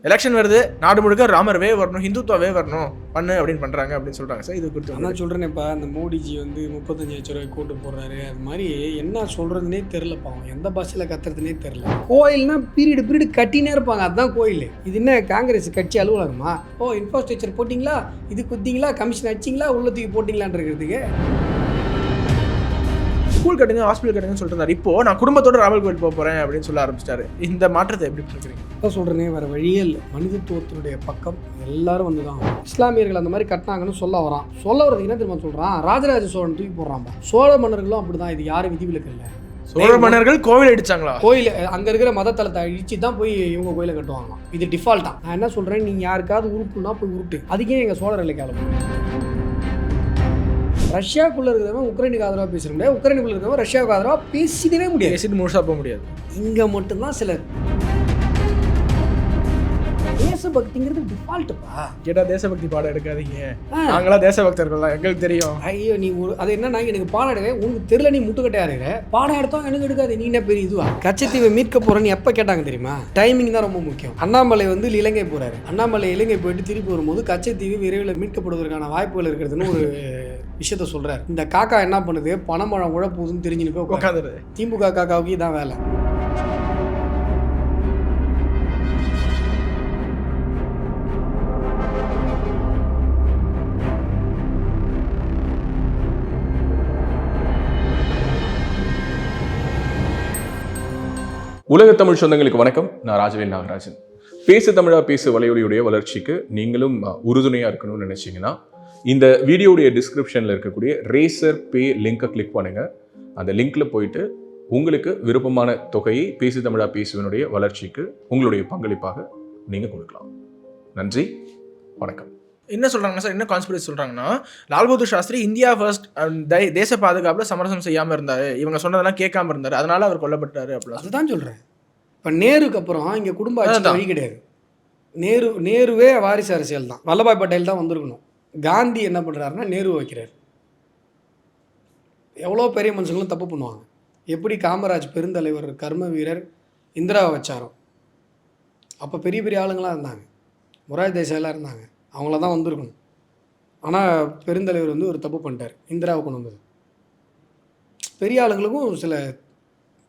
Election வருது, நாடு முழுக்க ராமர்வே வரணும், ஹிந்துத்வாவே வரணும் பண்ணு அப்படின்னு பண்ணுறாங்க அப்படின்னு சொல்கிறாங்க சார். இது குறித்து நான் சொல்கிறேன்னேப்பா, அந்த மோடிஜி வந்து 35 லட்ச ரூபாய் கூட்டு போடுறாரு. அது மாதிரி என்ன சொல்கிறதுனே தெரிலப்பா, அவன் எந்த பாஷையில் கத்துறதுனே தெரில. கோயில்னா பீரியடு கட்டினே இருப்பாங்க, அதுதான் கோயில். இது என்ன காங்கிரஸ் கட்சி அலுவலகமா? ஓ, இன்ஃப்ராஸ்ட்ரக்சர் போட்டிங்களா, இது குத்திங்களா, கமிஷன் அடிச்சிங்களா, உள்ளத்துக்கு போட்டிங்களான்றதுக்கு. ஸ்கூல் கட்டுங்க, ஹாஸ்பிட்டல் கட்டுங்கன்னு சொல்லிட்டு இப்போ நான் குடும்பத்தோட ராமர் கோயில் போக போகிறேன் அப்படின்னு சொல்ல ஆரம்பிச்சிட்டாரு. இந்த மாற்றத்தை எப்படி பார்க்குறீங்க? இப்போ சொல்கிறேனே, வேறு வழியே இல்லை. மனிதத்துவத்தினுடைய பக்கம் எல்லாரும் வந்து தான் இஸ்லாமியர்கள் அந்த மாதிரி கட்டினாங்கன்னு சொல்ல வரதுக்கு என்ன தெரியுமா சொல்கிறான்? ராஜராஜ சோழன் தூக்கி போடுறான்பா. சோழ மன்னர்களும் அப்படி தான். இது யாரும் விதிவிலக்கு இல்லை. சோழ மன்னர்கள் கோவில் அடிச்சாங்களா? கோயில் அங்கே இருக்கிற மதத்தலத்தை அழிச்சு தான் போய் இவங்க கோயிலை கட்டுவாங்களாம். இது டிஃபால்ட்டா. நான் என்ன சொல்கிறேன், நீங்கள் யாருக்காவது உருட்டுனா போய் உருட்டு. அதுக்கே எங்கள் சோழர்களை கேள்வி. ரஷ்யாவுக்குள்ள இருக்கிறவங்க உக்ரைனுக்கு ஆதரவாக பேச முடியாது, உக்ரைனுக்குள்ள இருக்கிறவங்க ரஷ்யாவுக்கு ஆதரவாக பேசிடவே முடியாது, பேசிட்டு முழுசாக போக முடியாது. இங்கே மட்டும்தான் சில தேசபக்திங்கிறது டிஃபால்ட்டுப்பா. கேட்டா தேசபக்தி பாடம் எடுக்காதீங்க, நாங்களாம் தேசபக்தர்கள் தான், எங்களுக்கு தெரியும். ஐயோ, நீ அது என்னன்னா, எனக்கு பாடம் எடுக்க உங்களுக்கு தெரியல, நீ முட்டுக்கட்டையா இருக்கிற. பாடம் எடுத்தோம் எனக்கு எடுக்காது, நீ என்ன பெரிய இதுவா? கச்சத்தீவை மீட்க போறேன்னு எப்போ கேட்டாங்க தெரியுமா? டைமிங் தான் ரொம்ப முக்கியம். அண்ணாமலை வந்து இலங்கை போறாரு. அண்ணாமலை இலங்கை போயிட்டு திருப்பி வரும்போது கச்சத்தீவு விரைவில் மீட்கப்படுவதற்கான வாய்ப்புகள் இருக்கிறதுன்னு ஒரு விஷயத்த சொல்றாரு. இந்த காக்கா என்ன பண்ணுது? பணமழை உழப்புதுன்னு தெரிஞ்சுன்னு போய் உட்காந்துரு. திமுக காக்காவுக்கு இதான் வேலை. உலக தமிழ் சொந்தங்களுக்கு வணக்கம். நான் ராஜவேல் நாகராஜன். பேசு தமிழா பேசு வலையொலியுடைய வளர்ச்சிக்கு நீங்களும் உறுதுணையாக இருக்கணும்னு நினைச்சீங்கன்னா இந்த வீடியோடைய டிஸ்கிரிப்ஷனில் இருக்கக்கூடிய ரேசர் பே லிங்கை கிளிக் பண்ணுங்க. அந்த லிங்க்ல போயிட்டு உங்களுக்கு விருப்பமான தொகையை பேசு தமிழா பேசுவனுடைய வளர்ச்சிக்கு உங்களுடைய பங்களிப்பாக நீங்கள் கொடுக்கலாம். நன்றி, வணக்கம். என்ன சொல்கிறாங்கன்னா சார், என்ன கான்ஸ்பிரசி சொல்கிறாங்கன்னா, லால் பகதூர் சாஸ்திரி இந்தியா ஃபர்ஸ்ட் தேச பாதுகாப்பில் சமரசம் செய்யாமல் இருந்தார், இவங்க சொன்னதெல்லாம் கேட்காம இருந்தார், அதனால அவர் கொல்லப்பட்டார் அப்படின்னு. அதுதான் சொல்கிறேன். இப்போ நேருக்கு அப்புறம் இங்கே குடும்ப ஆட்சி வழி கிடையாது. நேருவே வாரிசு அரசியல் தான். வல்லபாய் பட்டேல் தான் வந்திருக்கணும். காந்தி என்ன பண்ணுறாருன்னா நேரு வைக்கிறார். எவ்வளோ பெரிய மனுஷங்களும் தப்பு பண்ணுவாங்க. எப்படி காமராஜ் பெருந்தலைவர், கர்ம வீரர் இந்திராவை வச்சாரோ, அப்போ பெரிய பெரிய ஆளுங்களாம் இருந்தாங்க, மொராஜ் தேசாயெல்லாம் இருந்தாங்க, அவங்கள தான் வந்திருக்கணும். ஆனால் பெருந்தலைவர் வந்து ஒரு தப்பு பண்ணிட்டார், இந்திராவை கொண்டு வந்தது. பெரிய ஆளுங்களுக்கும் சில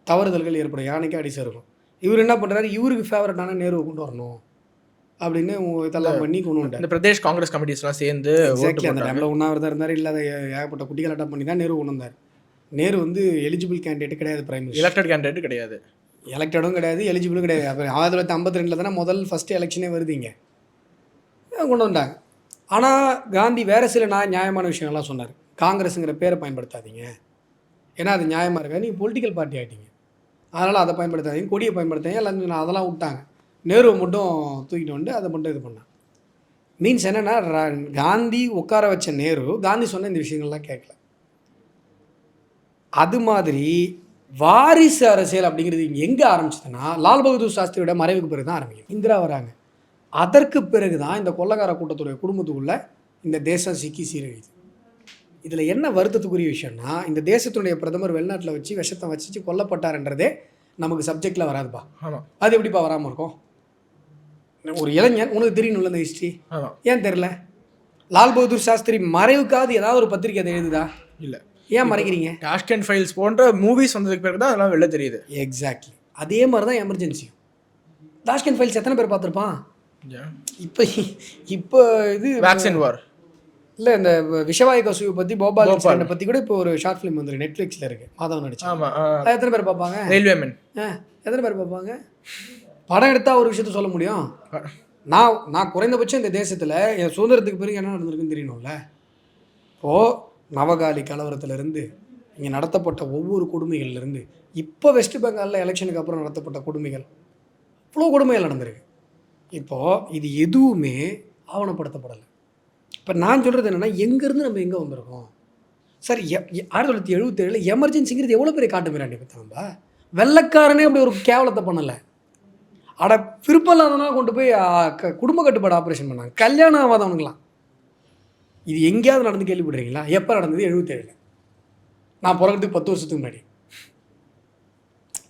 தவறுதல்கள் ஏற்படும், யானைக்கு அடி சேருக்கும். இவர் என்ன பண்ணுறாரு, இவருக்கு ஃபேவரட்டான நேருவை கொண்டு வரணும் அப்படின்னு இதெல்லாம் பண்ணி கொண்டு வந்துட்டார். இந்த பிரதேஷ் காங்கிரஸ் கமிட்டிஸ்லாம் சேர்ந்து அந்த டைமில் உண்ணாவிரதம் இருந்தார். இல்லாத ஏகப்பட்ட குட்டிகள் அட்டம் பண்ணி தான் நேரு கொண்டு வந்தார். நேரு வந்து எலிஜிபிள் கேண்டிடேட் கிடையாது, பிரைம் மினிஸ்டர் எலெக்டட் கேண்டிடேட் கிடையாது, எலெக்டடும் கிடையாது, எலிஜிபிளும் கிடையாது. அப்புறம் 1952 தானே ஃபஸ்ட்டு எலெக்ஷனே வருதுங்க, கொண்டு வந்தாங்க. ஆனால் காந்தி வேறு சில நியாயமான விஷயங்கள்லாம் சொன்னார். காங்கிரஸுங்கிற பேரை பயன்படுத்தாதீங்க, ஏன்னா அது நியாயமாக இருக்காது, நீங்கள் பொலிட்டிக்கல் பார்ட்டி ஆகிட்டீங்க, அதனால் அதை பயன்படுத்தாதீங்க, கொடியை பயன்படுத்தாங்க எல்லாம், அதெல்லாம் விட்டாங்க. நேருவை மட்டும் தூக்கிட்டு வந்து அதை மட்டும் இது பண்ணாங்க. மீன்ஸ் என்னென்னா, காந்தி உட்கார வச்ச நேரு காந்தி சொன்ன இந்த விஷயங்கள்லாம் கேட்கல. அது மாதிரி வாரிசு அரசியல் அப்படிங்கிறது இங்கே எங்கே ஆரம்பிச்சதுன்னா, லால் பகதூர் சாஸ்திரியோட மறைவுக்கு பிறகு தான் ஆரம்பிக்கும். இந்திரா வராங்க, அதற்கு பிறகு தான் இந்த கொள்ளக்கார கூட்டத்துடைய குடும்பத்துக்குள்ளே இந்த தேசம் சிக்கி சீரழிது. இதில் என்ன வருத்தத்துக்குரிய விஷயம்னா, இந்த தேசத்துடைய பிரதமர் வெளிநாட்டில் வச்சு விஷத்தை வச்சு கொல்லப்பட்டார்ன்றதே நமக்கு சப்ஜெக்டில் வராதுப்பா. அது எப்படிப்பா வராமல் இருக்கும்? ஒரு இளைஞன், உனக்கு தெரியணும்ல இந்த ஹிஸ்ட்ரி, ஏன் தெரில? லால் பகதூர் சாஸ்திரி மறைவுக்காவது ஏதாவது ஒரு பத்திரிக்கை அதை எழுதுதா? இல்லை. ஏன் மறைக்கிறீங்க? டாஷ்கண்ட் ஃபைல்ஸ் போன்ற மூவிஸ் வந்ததுக்கு பிறகு தான் அதெல்லாம் வெளில தெரியுது. எக்ஸாக்ட்லி அதே மாதிரி தான் எமர்ஜென்சியும். டாஷ்கண்ட் ஃபைல்ஸ் எத்தனை பேர் பார்த்துருப்பான்? இப்போ இது வேக்சின் வார் இல்லை, இந்த விஷவாயு கசிவை பற்றி, போபால் இன்சிடென்ட் பற்றி கூட இப்போ ஒரு ஷார்ட் ஃபிலிம் வந்து நெட்ஃப்ளிக்ஸில் இருக்குது, மாதவன் நடிச்சு. ஆமாம், எத்தனை பேர் பார்ப்பாங்க? ரயில்வேமேன் எத்தனை பேர் பார்ப்பாங்க? படம் எடுத்தால் ஒரு விஷயத்த சொல்ல முடியும். நான் குறைந்தபட்சம் இந்த தேசத்தில் என் சுதந்திரத்துக்கு பிறகு என்ன நடந்திருக்குன்னு தெரியணும்ல. இப்போது நவகாலி கலவரத்துலேருந்து இங்கே நடத்தப்பட்ட ஒவ்வொரு கொடுமைகள்லேருந்து இப்போ வெஸ்ட் பெங்காலில் எலெக்ஷனுக்கு அப்புறம் நடத்தப்பட்ட கொடுமைகள், இவ்வளோ கொடுமைகள் நடந்திருக்கு. இப்போது இது எதுவுமே ஆவணப்படுத்தப்படலை. இப்போ நான் சொல்கிறது என்னென்னா, எங்கேருந்து நம்ம எங்கே வந்திருக்கோம் சார்? 1977 எமர்ஜென்சிங்கிறது எவ்வளோ பெரிய காட்டு மிராண்டி பற்றி நம்ம வெள்ளைக்காரனே அப்படி ஒரு கேவலத்தை பண்ணலை. அட விருப்பம் இல்லாதவனா கொண்டு போய் குடும்ப கட்டுப்பாடு ஆப்ரேஷன் பண்ணாங்க, கல்யாணம் ஆகாதவனுங்களாம். இது எங்கேயாவது நடந்து கேள்விப்படுறீங்களா? எப்போ நடந்தது? 77. நான் பிறக்கிறதுக்கு 10 வருஷத்துக்கு முன்னாடி.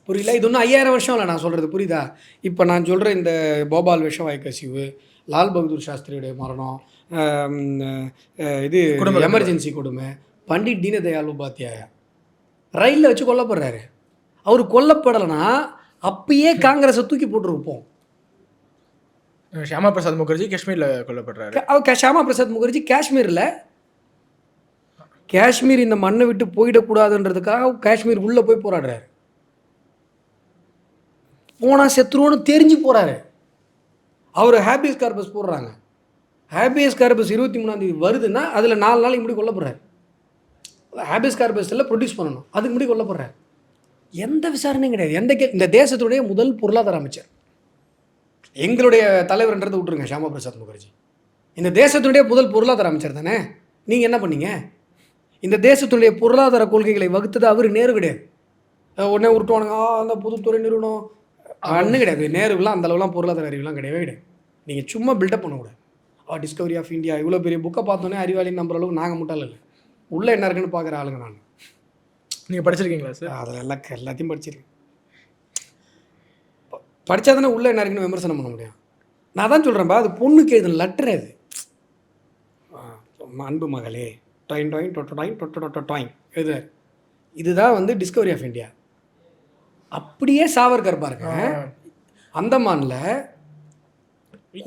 புரியல, இது ஒன்றும் 5000 வருஷம் இல்லை நான் சொல்கிறது, புரியுதா? இப்போ நான் சொல்கிற இந்த போபால் விஷவாயு கசிவு, லால் பகதூர் சாஸ்திரியுடைய மரணம், இது எமர்ஜென்சி கொடுமை, பண்டிட் தீனதயாள் உபாத்யாயா ரயிலில் வச்சு கொல்லப்படுறாரு. அவர் கொல்லப்படலைன்னா அப்பயே காங்கிரஸை தூக்கி போட்டுருப்போம். ஷியாமா பிரசாத் முகர்ஜி காஷ்மீரில் கொல்லப்படுறாரு. ஷியாமா பிரசாத் முகர்ஜி காஷ்மீரில், காஷ்மீர் இந்த மண்ணை விட்டு போயிடக்கூடாதுன்றதுக்காக காஷ்மீர் உள்ளே போய் போராடுறாரு. போனால் செத்துருவோன்னு தெரிஞ்சு போகிறாரு. அவர் ஹேபியஸ் கார்பஸ் போடுறாங்க. ஹேபியஸ் கார்பஸ் 23ஆம் தேதி வருதுன்னா அதில் 4 நாளைக்கு முன்னாடி கொல்லப்படுறாரு. ஹேபியஸ் கார்பஸில் ப்ரொடியூஸ் பண்ணணும், அதுக்கு முன்னாடி கொல்லப்படுறாரு. எந்த விசாரணையும் கிடையாது. இந்த தேசத்துடைய முதல் பொருளாதார அமைச்சர், எங்களுடைய தலைவர்ன்றதை விட்டுருங்க, ஷியாமா பிரசாத் முகர்ஜி இந்த தேசத்துடைய முதல் பொருளாதார அமைச்சர் தானே. நீங்கள் என்ன பண்ணீங்க? இந்த தேசத்துடைய பொருளாதார கொள்கைகளை வகுத்தது அவர், நேரு கிடையாது. உடனே உருட்டுவானுங்க, அந்த பொதுத்துறை நிறுவனம் ஒன்றும் கிடையாது. நேருலாம் அந்த அளவுலாம் பொருளாதார அறிவுலாம் கிடையவே கிடையாது. நீங்கள் சும்மா பில்டப் பண்ணக்கூடாது. டிஸ்கவரி ஆஃப் இந்தியா இவ்வளோ பெரிய புக்கை பார்த்தோன்னே அறிவாளின்னு நம்புற அளவுக்கு நாங்கள் முட்டாள் இல்லை. உள்ளே என்ன இருக்குன்னு பார்க்குற ஆளுங்க நான். நீங்கள் படிச்சிருக்கீங்களா சார்? அதில் எல்லாத்தையும் படிச்சிருக்கேன். படித்தா தானே உள்ளே என்ன இருக்குன்னு விமர்சனம் பண்ண முடியும். நான் தான் சொல்கிறேன்ப்பா, அது பொண்ணுக்கு எழுதுன லெட்டர். அது அன்பு மகளே டாயின் டாயின் டொட்டோ டாயின் டொட்டோ டொட்டோ டாயின் எழுதுறாரு. இதுதான் வந்து டிஸ்கவரி ஆஃப் இந்தியா. அப்படியே சாவர்கர் பாருங்க, அந்தமானில்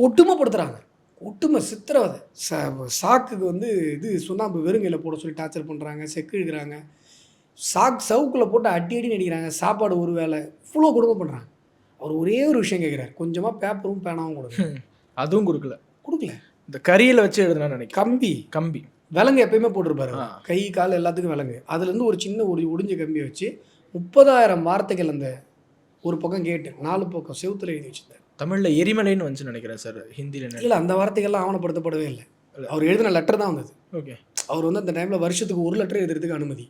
கொட்டுமைப்படுத்துகிறாங்க. ஒட்டுமை சித்திரவதை. சாக்குக்கு வந்து இது சுண்ணாம்பு வெறுங்கையில் போட சொல்லி டார்ச்சர் பண்ணுறாங்க, செக்கு இழுக்கிறாங்க, சவுக்குள்ளே போட்டு அடி நடிக்கிறாங்க, சாப்பாடு ஒரு வேலை, இவ்வளோ கொடுமை பண்ணுறாங்க. அவர் ஒரே ஒரு விஷயம் கேட்குறாரு, கொஞ்சமாக பேப்பரும் பேனாவும் கொடுங்க. அதுவும் கொடுக்கல. இந்த கரியில் வச்சு எழுதுனா நினைக்கிறேன். கம்பி விலங்கு எப்பயுமே போட்டிருப்பாரு, கை கால் எல்லாத்துக்கும் விலங்கு. அதுலேருந்து ஒரு சின்ன ஒடிஞ்ச கம்பியை வச்சு 30,000 வார்த்தைகள் அந்த ஒரு பக்கம் கேட்டு 4 பக்கம் செவுத்துல எழுதி வச்சுருந்தார். தமிழில் எரிமலைன்னு வந்து நினைக்கிறேன் சார், ஹிந்தியில் இல்லை. அந்த வார்த்தைகள்லாம் ஆவணப்படுத்தப்படவே இல்லை. அவர் எழுதின லெட்டர் தான் வந்தது. ஓகே. அவர் வந்து அந்த டைமில் வருஷத்துக்கு 1 லெட்டர் எழுதுறதுக்கு அனுமதி.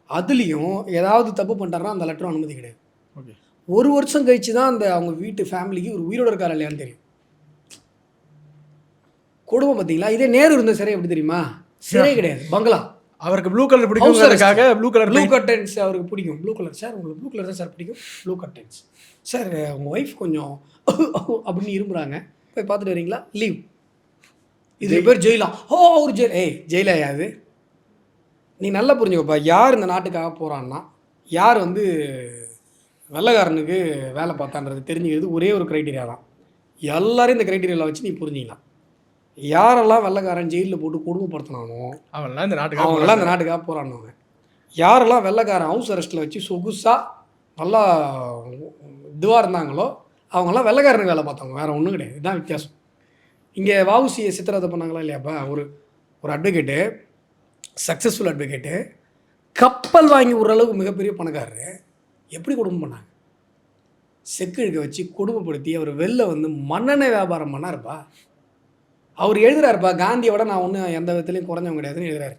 அதுலேயும் ஏதாவது தப்பு பண்ணிட்டாருன்னா அந்த லெட்டரும் அனுமதி கிடையாது. ஓகே. 1 வருஷம் கழிச்சு தான் அந்த அவங்க வீட்டு ஃபேமிலிக்கு ஒரு உயிரோட இருக்கார் இல்லையான்னு தெரியும். கொடுமை பார்த்தீங்களா? இதே நேரு இருந்த சிறை எப்படி தெரியுமா? சிறை கிடையாது, பங்களா. அவருக்கு ப்ளூ கலர் பிடிக்கும், ப்ளூ கர்டன்ஸ் அவருக்கு பிடிக்கும். ப்ளூ கலர் சார், உங்களுக்கு ப்ளூ கலர் தான் சார் பிடிக்கும், ப்ளூ கர்டன்ஸ் சார். உங்கள் ஒய்ஃப் கொஞ்சம் அப்படின்னு இரும்புறாங்க, போய் பார்த்துட்டு வரீங்களா, லீவ். இது பேர் ஜெயிலாம். ஒரு ஜெயிலாயாது. நீ நல்லா புரிஞ்சுக்கப்பா, யார் இந்த நாட்டுக்காக போகிறான்னா, யார் வந்து வெள்ளைக்காரனுக்கு வேலை பார்த்தான்றது தெரிஞ்சுக்கிறது ஒரே ஒரு க்ரைட்டீரியா தான். எல்லாரும் இந்த க்ரைட்டீரியாவில் வச்சு நீ புரிஞ்சிக்கலாம். யாரெல்லாம் வெள்ளைக்காரன் ஜெயிலில் போட்டு கொடுமைப்படுத்தினானோ அவங்களாம் இந்த நாட்டுக்காக போராடினவங்க. யாரெல்லாம் வெள்ளைக்காரன் ஹவுஸ் அரெஸ்ட்டில் வச்சு சொகுசாக நல்லா இதுவாக இருந்தாங்களோ அவங்களாம் வெள்ளைக்காரனுக்கு வேலை பார்த்தவங்க, வேறு ஒன்றும் கிடையாது. இதுதான் வித்தியாசம். இங்கே வஉசியை சித்திரவதை பண்ணாங்களா இல்லையாப்பா? ஒரு அட்வொகேட்டு, சக்ஸஸ்ஃபுல் அட்வொகேட்டு, கப்பல் வாங்கி விடுற அளவுக்கு மிகப்பெரிய பணக்காரரு, எப்படி கொடுமை பண்ணாங்க? செக்கு இழுக்க வச்சு கொடுமைப்படுத்தி அவர் வெளில வந்து மண்ணெண்ணெய் வியாபாரம் பண்ணாருப்பா. அவர் எழுதுறாருப்பா, காந்தியோட நான் ஒன்றும் எந்த விதத்துலையும் குறைஞ்சவங்க கிடையாதுன்னு எழுதுறாரு.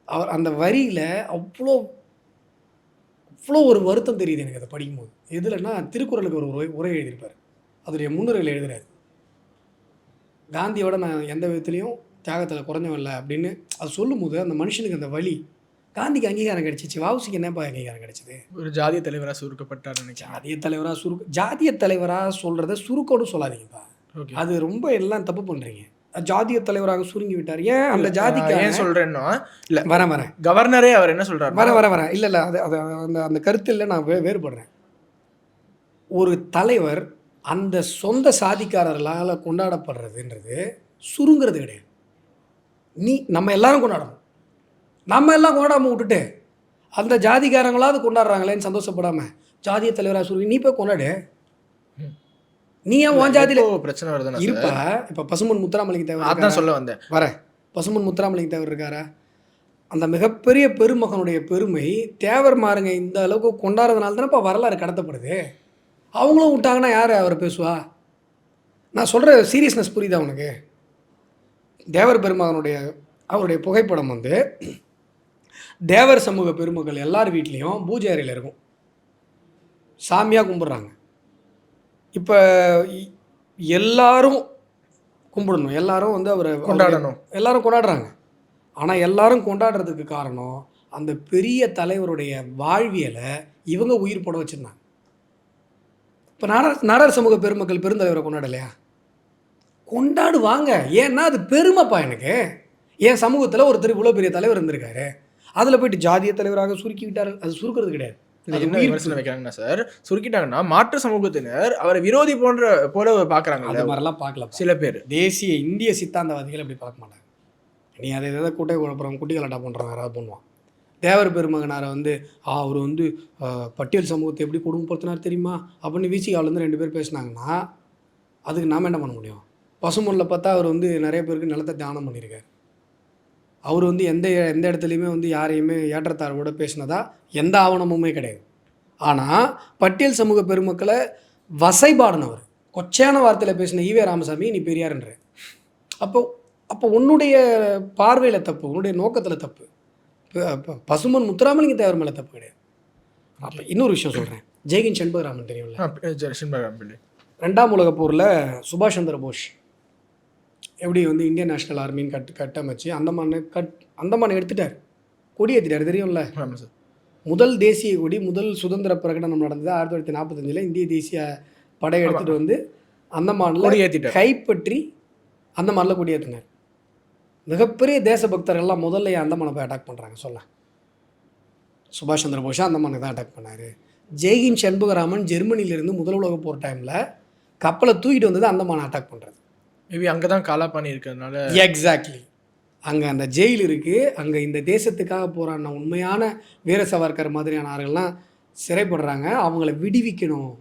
அவர் அந்த வரியில் அவ்வளோ ஒரு வருத்தம் தெரியுது எனக்கு அதை படிக்கும்போது. எதுலன்னா, திருக்குறளுக்கு ஒரு உரை எழுதியிருப்பார், அதோடைய முன்னுரையில் எழுதுறாரு, காந்தியோட நான் எந்த விதத்துலையும் தியாகத்தில் குறைஞ்சவன் இல்லை அப்படின்னு. அது சொல்லும்போது அந்த மனுஷனுக்கு அந்த வலி, காந்திக்கு அங்கீகாரம் கிடைச்சிச்சு, வஉசிக்கு என்னப்பா அங்கீகாரம் கிடைச்சிது? ஒரு ஜாதிய தலைவராக சுருக்கப்பட்டார். ஜாதிய தலைவராக சொல்கிறத சுருக்கோடு சொல்லாதீங்கப்பா, அது ரொம்ப எல்லாம் தப்பு பண்ணுறீங்க. ஜாதிய தலைவராக சுருங்கி விட்டார். ஏன் அந்த ஜாதிக்கு ஏன் சொல்கிறேன்னா, இல்லை வரேன் கவர்னரே அவர் என்ன சொல்கிறார், வரேன் இல்லை அது அந்த கருத்தில் நான் வேறுபடுறேன். ஒரு தலைவர் அந்த சொந்த சாதிக்காரர்களால் கொண்டாடப்படுறதுன்றது சுருங்கிறது கிடையாது. நம்ம எல்லாரும் கொண்டாடணும். நம்ம எல்லாம் கொண்டாடாமல் விட்டுட்டு அந்த ஜாதிக்காரங்களாவது கொண்டாடுறாங்களேன்னு சந்தோஷப்படாமல் ஜாதிய தலைவராக சுருங்கி நீ போய் கொண்டாடு. நீ ஏன் உன் ஜாதியில் பிரச்சனை வருதுன்னா இருப்பா. இப்போ பசும்பொன் முத்துராமலிங்க தேவர், அதான் சொல்ல வந்தேன், பசும்பொன் முத்துராமலிங்க தேவர் இருக்காரா? அந்த மிகப்பெரிய பெருமகனுடைய பெருமை தேவர் மாறுங்க இந்த அளவுக்கு கொண்டாடுறதுனால தானே இப்போ வரலாறு கடத்தப்படுது. அவங்களும் விட்டாங்கன்னா யார் அவரை பேசுவா? நான் சொல்கிற சீரியஸ்னஸ் புரியுதா உனக்கு? தேவர் பெருமகனுடைய அவருடைய புகைப்படம் வந்து தேவர் சமூக பெருமக்கள் எல்லார் வீட்லேயும் பூஜை அறையில் இருக்கும், சாமியாக கும்பிட்றாங்க. இப்போ எல்லாரும் கும்பிடணும், எல்லாரும் வந்து அவரை கொண்டாடணும், எல்லாரும் கொண்டாடுறாங்க. ஆனால் எல்லாரும் கொண்டாடுறதுக்கு காரணம் அந்த பெரிய தலைவருடைய வாழ்வியலை இவங்க உயிர் போட வச்சுருந்தாங்க. இப்போ நாடார் சமூக பெருமக்கள் பெருந்தலைவரை கொண்டாடலையா? கொண்டாடுவாங்க. ஏன்னா அது பெருமைப்பா எனக்கு. என் சமூகத்தில் ஒருத்தர் இவ்வளோ பெரிய தலைவர் இருந்திருக்காரு, அதில் போயிட்டு ஜாதிய தலைவராக சுருக்கி விட்டார். அது சுருக்கிறது கிடையாது. இது என்ன விமர்சனம் வைக்கிறாங்கன்னா சார், சுருக்கிட்டாங்கன்னா மாற்று சமூகத்தினர் அவரை விரோதி போல பார்க்குறாங்க. அது மாதிரிலாம் பார்க்கல சில பேர். தேசிய இந்திய சித்தாந்தவாதிகள் அப்படி பார்க்க மாட்டாங்க. நீ அதை எதாவது கூட்டை குழப்பம் குட்டி கலாட்டா பண்ணுறாங்க, யாராவது பண்ணுவான். தேவர் பெருமகனாரை வந்து அவர் வந்து பட்டியல் சமூகத்தை எப்படி கொடுமைப்படுத்தினார் தெரியுமா அப்படின்னு விசிகாவிலேருந்து 2 பேர் பேசினாங்கன்னா அதுக்கு நாம் என்ன பண்ண முடியும்? பசுமொழில் பார்த்தா அவர் வந்து நிறைய பேருக்கு நிலத்தை தானம் பண்ணியிருக்காரு. அவர் வந்து எந்த இடத்துலையுமே வந்து யாரையுமே ஏற்றத்தாழ்வோட பேசினதா எந்த ஆவணமுமே கிடையாது. ஆனால் பட்டியல் சமூக பெருமக்களை வசைபாடினவர், கொச்சையான வார்த்தையில் பேசின ஈவே ராமசாமி நீ பெரியார்ன்ற. அப்போ உன்னுடைய பார்வையில் தப்பு, உன்னுடைய நோக்கத்தில் தப்பு. பசுமன் முத்துராமலிங்க தேவர் மேலே தப்பு கிடையாது. அப்போ இன்னொரு விஷயம் சொல்கிறேன். ஜெய்ஹிந்த் செண்பகராமன் தெரியும்ல? 2ஆம் உலகப் போரில் சுபாஷ் சந்திர போஸ் எப்படி வந்து இந்தியன் நேஷனல் ஆர்மின்னு கட்டமைச்சு அந்தமானை எடுத்துட்டார், கொடி ஏற்றிட்டார், தெரியும்ல? முதல் தேசிய கொடி, முதல் சுதந்திர பிரகடனம் நடந்தது 1945. இந்திய தேசிய படை எடுத்துகிட்டு வந்து அந்தமானில் கைப்பற்றி அந்தமானில் கொடி ஏற்றினார். மிகப்பெரிய தேசபக்தர்கள்லாம் முதல்ல அந்தமானை போய் அட்டாக் பண்ணுறாங்க. சொல்ல சுபாஷ் சந்திர போஸா அந்தமானை தான் அட்டாக் பண்ணார். ஜெய்ஹிந்த் செண்பகராமன் ஜெர்மனியிலிருந்து முதல் உலக போர் டைமில் கப்பலை தூக்கிட்டு வந்தது அந்தமானை அட்டாக் பண்ணுறது. மேபி அங்கே தான் காலா பண்ணி இருக்கிறதுனால. எக்ஸாக்ட்லி. அங்கே அந்த ஜெயில் இருக்குது. அங்கே இந்த தேசத்துக்காக போராடின உண்மையான வீர சவர்கர் மாதிரியான ஆறுகள்லாம் சிறைப்படுறாங்க. அவங்கள விடுவிக்கணும்.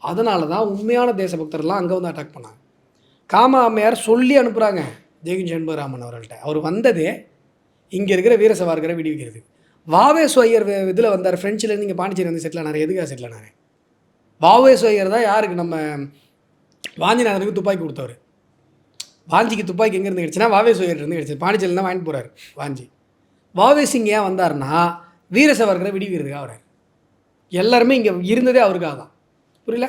அதனால தான் உண்மையான தேசபக்தர்லாம் அங்கே வந்து அட்டாக் பண்ணாங்க. காமா அம்மையார் சொல்லி அனுப்புகிறாங்க ஜெய்ஹிந்த் செண்பகராமன் அவர்கள்ட்ட. அவர் வந்ததே இங்கே இருக்கிற வீர சவார்கரை விடுவிக்கிறது. வாவேசு ஐயர் இதில் வந்தார், ஃப்ரெஞ்சிலேருந்து இங்கே பாண்டிச்சேரி வந்து செட்டில் ஆனார். எதுக்காக செட்டில் ஆனார்? வாவேசு ஐயர் தான் யாருக்கு நம்ம வாஞ்சிநாதனுக்கு துப்பாக்கி கொடுத்தவர். வாஞ்சிக்கு துப்பாக்கி எங்கேருந்து கிடச்சுன்னா வாவேசு ஐயர்லேருந்து கிடச்சிது. பாண்டிச்சேரியில் தான் வாங்கிட்டு போகிறார் வாஞ்சி. வாவேசு இங்கே ஏன் வந்தார்னா வீர சவார்கரை விடுவிக்கிறதுக்காக வரார். எல்லாருமே இங்கே இருந்ததே அவருக்காக தான். புரியல?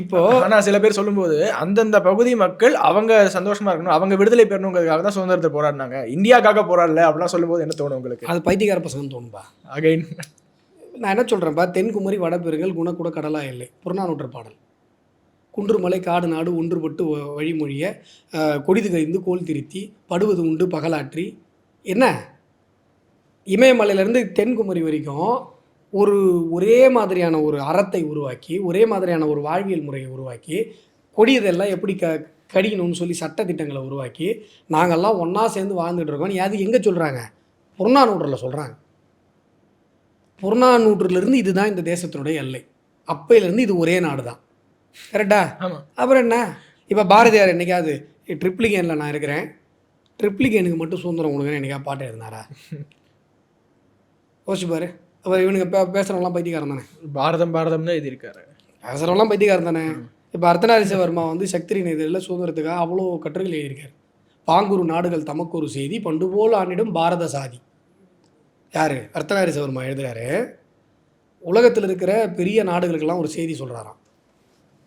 இப்போ ஆனால் சில பேர் சொல்லும்போது அந்தந்த பகுதி மக்கள் அவங்க சந்தோஷமா இருக்கணும், அவங்க விடுதலை பெறணுங்கிறதுக்காக தான் சுதந்திரத்தை போராடினாங்க, இந்தியாவுக்காக போராடல அப்படிலாம் சொல்லும்போது என்ன தோணும் உங்களுக்கு? அது பைத்தியக்கார பசங்கன்னு தோணும்பா. அகைன் நான் என்ன சொல்கிறேன்ப்பா, தென்குமரி வடபெருங்கள் குணக்கூட கடலா இல்லை, புறநானூற்று பாடல். குன்றுமலை காடு நாடு ஒன்றுபட்டு வழிமொழிய கொடிது கரிந்து கோல் திருத்தி படுவது உண்டு பகலாற்றி. என்ன இமயமலையிலேருந்து தென்குமரி வரைக்கும் ஒரே மாதிரியான ஒரு அறத்தை உருவாக்கி, ஒரே மாதிரியான ஒரு வாழ்வியல் முறையை உருவாக்கி, கொடியதெல்லாம் எப்படி கடிக்கணும்னு சொல்லி சட்டத்திட்டங்களை உருவாக்கி நாங்கள்லாம் ஒன்றா சேர்ந்து வாழ்ந்துட்டு இருக்கோம். அது எங்கே சொல்கிறாங்க? புறநானூற்றில் சொல்கிறாங்க. புறநானூற்றிலிருந்து இதுதான் இந்த தேசத்தினுடைய எல்லை. அப்பையிலேருந்து இது ஒரே நாடு தான். கரெக்டா? ஆமாம். அப்புறம் என்ன? இப்போ பாரதியார் என்னைக்காவது ட்ரிப்ளிகேனில் நான் இருக்கிறேன், ட்ரிப்ளிகேனுக்கு மட்டும் சுதந்திரம் கொடுங்கன்னு என்னைக்காவது பாட்டு எழுதினாரா? யோசிச்சுப்பாரு. அப்போ இவனுக்கு பேசுகிறவங்களாம் பைத்தியக்காரன் தானே. பாரதம்னு எழுதியிருக்காரு. பேசுகிறவங்களாம் பைத்தியக்காரன் தானே. இப்போ அர்த்தநாரீஸ்வரர்மா வந்து சக்திரின் எதிரில் சுதந்திரத்துக்காக அவ்வளோ கட்டுரைகள் எழுதியிருக்காரு. பாங்குரு நாடுகள் தமக்கொரு செய்தி பண்டுபோல் ஆண்டிடும் பாரத சாதி. யார்? அர்த்தநாரீஸ்வரர்மா எழுதுகிறாரு. உலகத்தில் இருக்கிற பெரிய நாடுகளுக்கெல்லாம் ஒரு செய்தி சொல்கிறாராம்.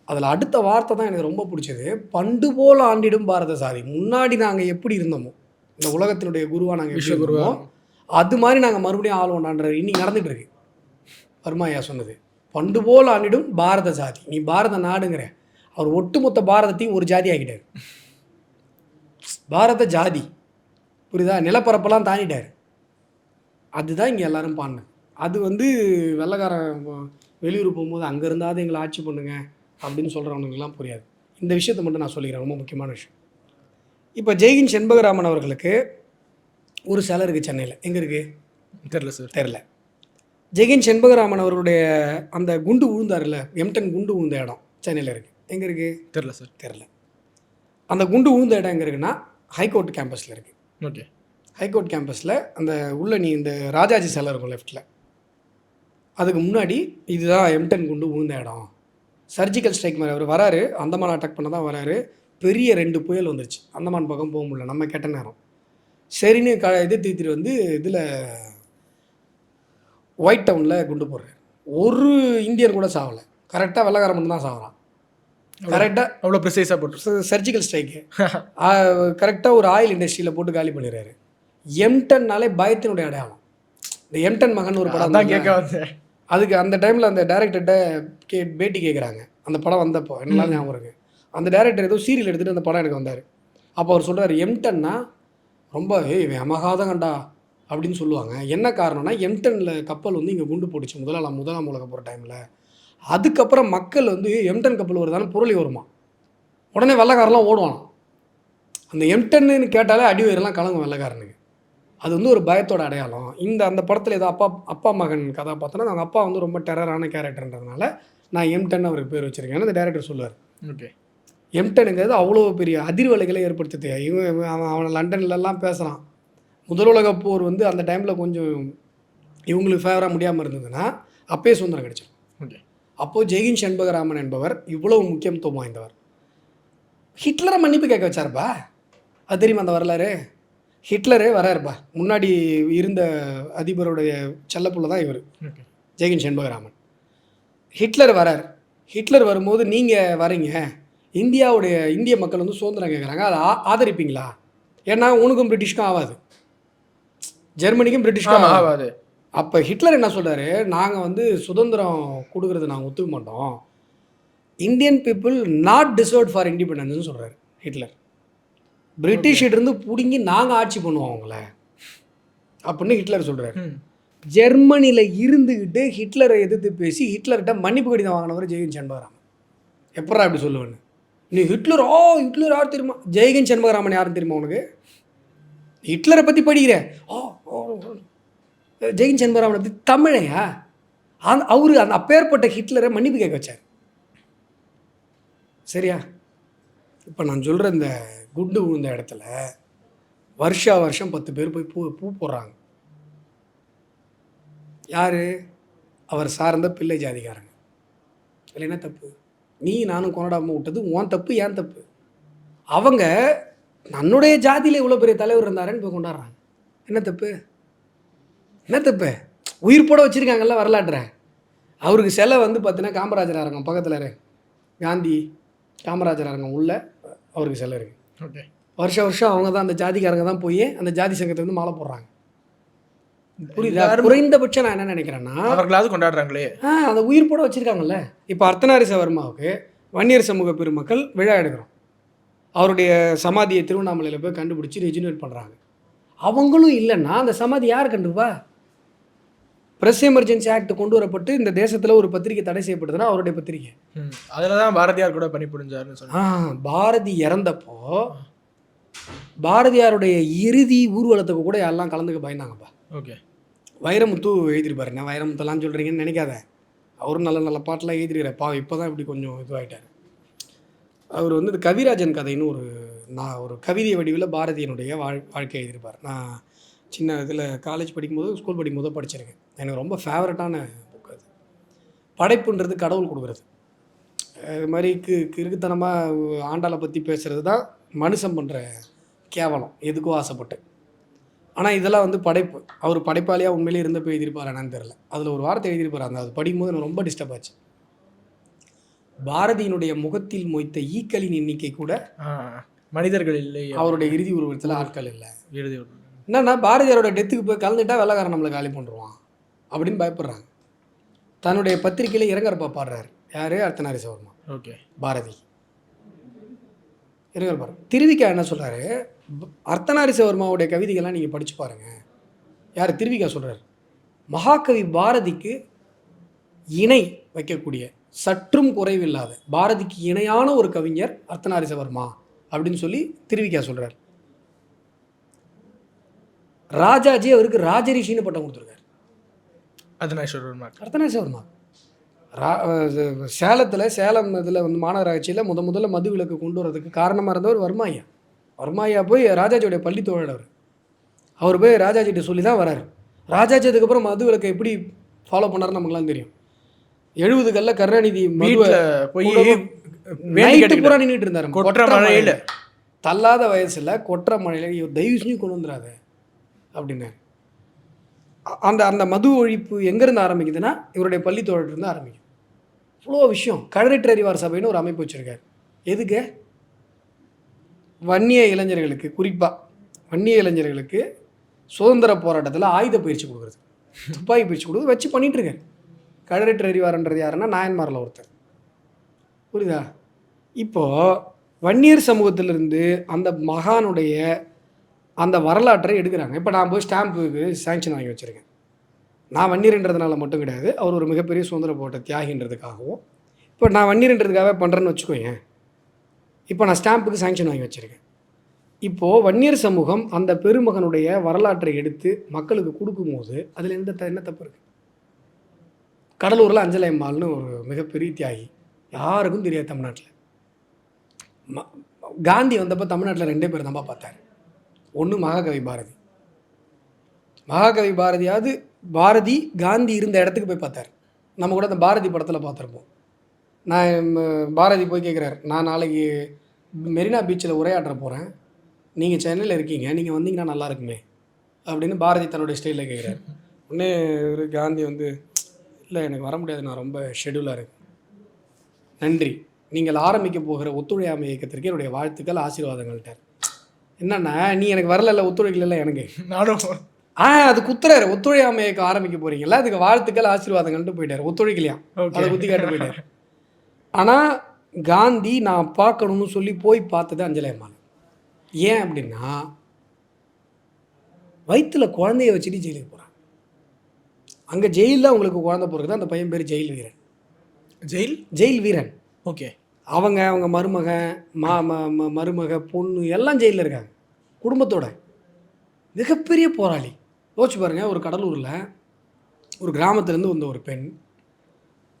அதில் அடுத்த வார்த்தை தான் எனக்கு ரொம்ப பிடிச்சது. பண்டு போல் ஆண்டிடும் பாரத சாதி. முன்னாடி நாங்கள் எப்படி இருந்தோமோ, இந்த உலகத்தினுடைய குருவாக நாங்கள் விஸ்வகுருவோ, அது மாதிரி நாங்கள் மறுபடியும் ஆளுவோண்டான்ற இன்னைக்கு நடந்துகிட்டு இருக்கு. வர்மாயா சொன்னது பண்டு போல் ஆண்டிடும் பாரத சாதி. நீ பாரத நாடுங்கிற, அவர் ஒட்டுமொத்த பாரதத்தையும் ஒரு ஜாதி ஆக்கிட்டார். பாரத ஜாதி, புரியுதா? நிலப்பரப்பெல்லாம் தாண்டிட்டார். அதுதான் இங்கே எல்லாரும் பாடினது. அது வந்து வெள்ளைக்காரன் வெளியூர் போகும்போது அங்கே இருந்தாவது எங்களை ஆட்சி பண்ணுங்க அப்படின்னு சொல்கிறவனுங்கெல்லாம் புரியாது. இந்த விஷயத்தை மட்டும் நான் சொல்லிக்கிறேன், ரொம்ப முக்கியமான விஷயம். இப்போ ஜெய்ஹிந்த் செண்பகராமன் அவர்களுக்கு ஒரு சிலை இருக்குது சென்னையில். எங்கே இருக்குது? தெரில சார். தெரில. ஜெய்ஹிந்த் செண்பகராமன் அவருடைய அந்த குண்டு விழுந்தார்ல, M10 குண்டு விழுந்த இடம் சென்னையில் இருக்குது. எங்கே இருக்குது? தெரில சார். தெரில. அந்த குண்டு விழுந்த இடம் எங்கே இருக்குன்னா ஹைகோர்ட் கேம்பஸில் இருக்குது. ஓகே. ஹைகோர்ட் கேம்பஸில் அந்த உள்ள நீ இந்த ராஜாஜி சிலை இருக்கும் லெஃப்டில், அதுக்கு முன்னாடி இதுதான் M10 குண்டு விழுந்த இடம். சர்ஜிக்கல் ஸ்ட்ரைக் மாதிரி அவர் வராரு, அந்தமான் அட்டாக் பண்ண தான் வராரு. பெரிய 2 புயல் வந்துருச்சு, அந்தமான் பக்கம் போக முடியல, நம்ம கெட்ட நேரம். சரின்னு இது தீர்த்துட்டு வந்து இதில் ஒயிட் டவுனில் குண்டு போடுறாரு. ஒரு இந்தியன் கூட சாவலை. கரெக்டாக வெள்ளைக்காரன் மட்டும் தான் சாவறான். கரெக்டாக அவ்வளோ ப்ரிசைஸாக போட்டு சர்ஜிக்கல் ஸ்ட்ரைக்கு கரெக்டாக ஒரு ஆயில் இண்டஸ்ட்ரியில் போட்டு காலி பண்ணிடுறாரு. M10னாலே பயத்தினுடைய அடையாளம். இந்த M10 மகன் ஒரு படம் தான் கேட்க வந்தேன். அதுக்கு அந்த டைமில் அந்த டைரக்டர்கிட்ட பேட்டி கேட்குறாங்க, அந்த படம் வந்தப்போ என்னெல்லாம் ஞாபகம் இருக்கு. அந்த டேரக்டர் ஏதோ சீரியல் எடுத்துகிட்டு அந்த படம் எனக்கு வந்தார். அப்போ அவர் சொல்கிறார் M10னா ரொம்ப இவன் அமகாதான் கண்டா அப்படின்னு சொல்லுவாங்க. என்ன காரணம்னா M10ல் கப்பல் வந்து இங்கே குண்டு போட்டுச்சு முதலாம் உலக போகிற டைமில். அதுக்கப்புறம் மக்கள் வந்து M10 கப்பல் வருதானு புரளி வருமா, உடனே வெள்ளைக்காரெலாம் ஓடுவான். அந்த M10ன்னு கேட்டாலே அடி வயிறெல்லாம் கலங்கும் வெள்ளைக்காரனுக்கு. அது வந்து ஒரு பயத்தோட அடையாளம். அந்த படத்தில் ஏதோ அப்பா மகன் கதாபாத்திரம், அவங்க அப்பா வந்து ரொம்ப டெரரான கேரக்டர்ன்றதுனால நான் M10 அவருக்கு பேர் வச்சுருக்கேன்னு அந்த டேரக்டர் சொல்லுவார். ஓகே. M10ங்கிறது அவ்வளோ பெரிய அதிர்வலைகளை ஏற்படுத்துது. அவன் லண்டன்லலாம் பேசுகிறான். முதல் உலக போர் வந்து அந்த டைமில் கொஞ்சம் இவங்களுக்கு ஃபேவராக முடியாமல் இருந்ததுன்னா அப்பயே சுதந்திரம் கிடைச்சிடும். ஓகே. அப்போது ஜெய்ஹிந்த் செண்பகராமன் என்பவர் இவ்வளவு முக்கியத்துவம் வாய்ந்தவர். ஹிட்லரை மன்னிப்பு கேட்க வச்சார்ப்பா. அது தெரியுமா அந்த வரலாறு? ஹிட்லரே வராருப்பா. முன்னாடி இருந்த அதிபருடைய செல்லப்புள்ள தான் இவர், ஜெய்ஹிந்த் செண்பகராமன். ஹிட்லர் வரார். ஹிட்லர் வரும்போது நீங்கள் வரீங்க, இந்திய மக்கள் வந்து சுதந்திரம் கேட்குறாங்க, அதை ஆதரிப்பீங்களா? ஏன்னா உனக்கும் பிரிட்டிஷ்க்கும் ஆகாது, ஜெர்மனிக்கும் பிரிட்டிஷ்க்கும் ஆகாது. அப்போ ஹிட்லர் என்ன சொல்கிறாரு, நாங்கள் வந்து சுதந்திரம் கொடுக்குறது நாங்கள் ஒத்துக்க மாட்டோம், Indian people not deserved for இண்டிபெண்டன்ஸ்னு சொல்கிறாரு ஹிட்லர். பிரிட்டிஷ்கிட்டேருந்து பிடுங்கி நாங்கள் ஆட்சி பண்ணுவோம் அவங்கள அப்படின்னு ஹிட்லர் சொல்கிறாரு. ஜெர்மனியில் இருந்துக்கிட்டு ஹிட்லரை எதிர்த்து பேசி ஹிட்லர்கிட்ட மன்னிப்பு கடிதம் வாங்கினவர் ஜெய்ஹிந்த் செண்பகராமன். எப்படா அப்படி சொல்லுவேன்னு நீ ஹிட்லர் யார் தெரியுமா? ஜெய்ஹிந்த் செண்பகராமன் யாருன்னு தெரியுமா உனக்கு? ஹிட்லரை பற்றி படிக்கிற ஜெய்ஹிந்த் செண்பகராமனை பற்றி தமிழையா? அவரு அந்த அப்பேற்பட்ட ஹிட்லரை மன்னிப்பு கேட்க வச்சார். சரியா? இப்போ நான் சொல்கிற இந்த குண்டு விழுந்த இடத்துல வருஷம் 10 பேர் போய் பூ போடுறாங்க. யார்? அவர் சார்ந்த பிள்ளை ஜாதிக்காரங்க. இல்லை என்ன தப்பு? நீ நானும் கொண்டாடாமல் விட்டது உன் தப்பு, ஏன் தப்பு? அவங்க தன்னுடைய ஜாதியில் இவ்வளோ பெரிய தலைவர் இருந்தாருன்னு போய் கொண்டாடுறாங்க. என்ன தப்பு? என்ன தப்பு? உயிர் போட வச்சுருக்காங்கல்ல வரலாற்றை. அவருக்கு சிலை வந்து பார்த்தீங்கன்னா காமராஜர் அரங்கம் பக்கத்தில், காந்தி காமராஜர் அரங்கம் உள்ள அவருக்கு சிலை இருக்குது. ஓகே. வருஷம் அவங்க தான் அந்த ஜாதிக்காரங்க தான் போய் அந்த ஜாதி சங்கத்தை வந்து மாலை போடுறாங்க. புரியுதா? குறைந்தபட்சம் நான் என்ன நினைக்கிறேன்னா அவர்களாவது கொண்டாடுறாங்களே, அந்த உயிர் போட வச்சுருக்காங்கல்ல. இப்போ அர்த்தநாரீஸ்வரர்மாவுக்கு வன்னியர் சமூக பெருமக்கள் விழா எடுக்கிறோம். அவருடைய சமாதியை திருவண்ணாமலையில் போய் கண்டுபிடிச்சி ரெஜினேட் பண்ணுறாங்க. அவங்களும் இல்லைன்னா அந்த சமாதி யார் கண்டுப்பா? ப்ரெஸ் எமர்ஜென்சி ஆக்ட் கொண்டு வரப்பட்டு இந்த தேசத்தில் ஒரு பத்திரிகை தடை செய்யப்படுதுன்னா அவருடைய பத்திரிகை. அதில் தான் பாரதியார் கூட பணிபுரிஞ்சாருன்னு சொன்னாங்க. பாரதி இறந்தப்போ பாரதியாருடைய இறுதி ஊர்வலத்துக்கு கூட யாரெல்லாம் கலந்துக்க பயந்தாங்கப்பா. ஓகே. வைரமுத்து எழுதிருப்பாரு. நான் வைரமுத்தெல்லாம் சொல்கிறீங்கன்னு நினைக்காத, அவரும் நல்ல பாட்டெலாம் எழுதிருக்கிறார். இப்போ தான் இப்படி கொஞ்சம் இதுவாகிட்டார். அவர் வந்து இந்த கவிராஜன் கதைன்னு ஒரு கவிதை வடிவில் பாரதியினுடைய வாழ்க்கை எழுதியிருப்பார். நான் சின்ன இதில் காலேஜ் படிக்கும்போது ஸ்கூல் படிக்கும்போது படிச்சிருக்கேன். எனக்கு ரொம்ப ஃபேவரட்டான புக் அது. படைப்புன்றது கடவுள் கொடுக்குறது. இது மாதிரி கிறுக்குத்தனமாக ஆண்டாளை பற்றி பேசுகிறது தான் மனுஷன் பண்ணுற கேவலம், எதுக்கோ ஆசைப்பட்டு. ஆனால் இதெல்லாம் வந்து படைப்பு. அவர் படைப்பாளியாக உண்மையிலே இருந்தப்போ எழுதியிருப்பார் என்னன்னு தெரில. அதில் ஒரு வார்த்தை எழுதியிருப்பார். அது படிக்கும்போது எனக்கு ரொம்ப டிஸ்டர்ப் ஆச்சு. பாரதியினுடைய முகத்தில் மொய்த்த ஈக்களின் எண்ணிக்கை கூட மனிதர்கள் இல்லை, அவருடைய இறுதி உருவத்தில் ஆட்கள் இல்லை. இறுதி என்னன்னா பாரதியாரோட டெத்துக்கு போய் கலந்துட்டா வெள்ளைக்காரன் நம்மளை காலி பண்ணுறான் அப்படின்னு பயப்படுறாங்க. தன்னுடைய பத்திரிகையில் இரங்கற்பா பாடுறாரு. யார்? அர்த்தநாரீஸ்வரர்மா. ஓகே. பாரதி இரங்கற்பா. திருவிக்கா என்ன சொல்கிறாரு, அர்த்தநாரீஸ்வரர்மாவுடைய கவிதைகள்லாம் நீங்கள் படித்து பாருங்கள். யார்? திருவிக்கா சொல்கிறார், மகாகவி பாரதிக்கு இணை வைக்கக்கூடிய சற்றும் குறைவில்லாத பாரதிக்கு இணையான ஒரு கவிஞர் அர்த்தநாரீஸ்வரர்மா அப்படின்னு சொல்லி திருவிக்கா சொல்கிறார். ராஜாஜி அவருக்கு ராஜரிஷின்னு பட்டம் கொடுத்துருக்காரு. அர்த்தநாரீஸ்வரர்மா சேலம் இதில் வந்து மாநகராட்சியில் முதல்ல மது விலக்கு கொண்டு வரதுக்கு காரணமாக இருந்தவர் வர்மாயா போய் ராஜாஜியோடைய பள்ளி தோழர். அவர் போய் ராஜாஜிகிட்ட சொல்லி தான் வராரு. ராஜாஜி அதுக்கப்புறம் மது விலக்கை எப்படி ஃபாலோ பண்ணாருன்னு நமக்குலாம் தெரியும். 70 கருணாநிதி போய் பூரா நின்றுட்டு இருந்தார் கொற்ற மழையில். தள்ளாத வயசில் கொற்ற மழையில் தயவு செஞ்சு கொண்டு வந்துடாத அப்படின்னாரு. அந்த மது ஒழிப்பு எங்கேருந்து ஆரம்பிக்குதுன்னா இவருடைய பள்ளி தோழர்லேருந்து ஆரம்பிக்கும். இவ்வளோ விஷயம். கழறிட்டு அறிவார் சபைன்னு ஒரு அமைப்பு வச்சுருக்காரு. எதுக்கு? வன்னிய இளைஞர்களுக்கு, குறிப்பாக வன்னிய இளைஞர்களுக்கு சுதந்திர போராட்டத்தில் ஆயுத பயிற்சி கொடுக்குறது, துப்பாக்கி பயிற்சி கொடுக்குறது வச்சு பண்ணிகிட்ருக்காரு. கழறிட்டு அறிவார்ன்றது யாருன்னா நாயன்மாரில் ஒருத்தர். புரியுதா? இப்போது வன்னியர் சமூகத்திலிருந்து அந்த மகானுடைய அந்த வரலாற்றை எடுக்கிறாங்க. இப்போ நான் போய் ஸ்டாம்புக்கு சேங்ஷன் வாங்கி வச்சுருக்கேன். நான் வன்னியர்ன்றதுனால மட்டும் கிடையாது, அவர் ஒரு மிகப்பெரிய சுதந்திர போராட்ட தியாகின்றதுக்காகவும். இப்போ நான் வன்னியர்ன்றதுக்காக பண்ணுறேன்னு வச்சுக்கோங்க. இப்போ நான் ஸ்டாம்புக்கு சேங்ஷன் வாங்கி வச்சுருக்கேன். இப்போது வன்னியர் சமூகம் அந்த பெருமகனுடைய வரலாற்றை எடுத்து மக்களுக்கு கொடுக்கும்போது அதில் என்ன தப்பு இருக்குது? கடலூரில் அஞ்சலை அம்மாள்னு ஒரு மிகப்பெரிய தியாகி, யாருக்கும் தெரியாது தமிழ்நாட்டில். காந்தி வந்தப்போ தமிழ்நாட்டில் 2 பேர் தான்ப்பா பார்த்தாரு. ஒன்று மகாகவி பாரதி. மகாகவி பாரதியாவது பாரதி காந்தி இருந்த இடத்துக்கு போய் பார்த்தார். நம்ம கூட அந்த பாரதி படத்தில் பார்த்துருப்போம். நான் பாரதி போய் கேட்குறாரு, நான் நாளைக்கு மெரினா பீச்சில் உரையாற்ற போகிறேன், நீங்கள் சென்னையில் இருக்கீங்க, நீங்கள் வந்தீங்கன்னா நல்லா இருக்குமே அப்படின்னு பாரதி தன்னுடைய ஸ்டைலில் கேட்குறாரு. உடனே காந்தி வந்து, இல்லை எனக்கு வர முடியாது, நான் ரொம்ப ஷெடியூலாக இருக்கேன், நன்றி, நீங்கள் ஆரம்பிக்க போகிற ஒத்துழையாமை இயக்கத்திற்கு என்னுடைய வாழ்த்துக்கள் ஆசீர்வாதங்கள்ட்டார். என்னன்னா, நீ எனக்கு வரல, ஒத்துழைக்கல எனக்கு நானும் அது குத்துறாரு. ஒத்துழையாமை இயக்கம் ஆரம்பிக்க போறீங்களா, அதுக்கு வாழ்த்துக்கள் ஆசீர்வாதங்கள்ட்டு போயிட்டார். ஒத்துழைக்கலையா, அதை குத்தி காட்டு போயிட்டார். ஆனால் காந்தி நான் பார்க்கணும்னு சொல்லி போய் பார்த்தது அஞ்சலை அம்மாள். ஏன் அப்படின்னா, வயிற்றில் குழந்தைய வச்சுட்டு ஜெயிலுக்கு போகிறாங்க. அங்கே ஜெயிலில் அவங்களுக்கு குழந்தை பிறகுதான் அந்த பையன் பேர் ஜெயில் வீரன். ஜெயில் வீரன். ஓகே. அவங்க மருமக பொண்ணு எல்லாம் ஜெயிலில் இருக்காங்க குடும்பத்தோட. மிகப்பெரிய போராளி. யோசிச்சு பாருங்கள், ஒரு கடலூரில் ஒரு கிராமத்துலேருந்து வந்த ஒரு பெண்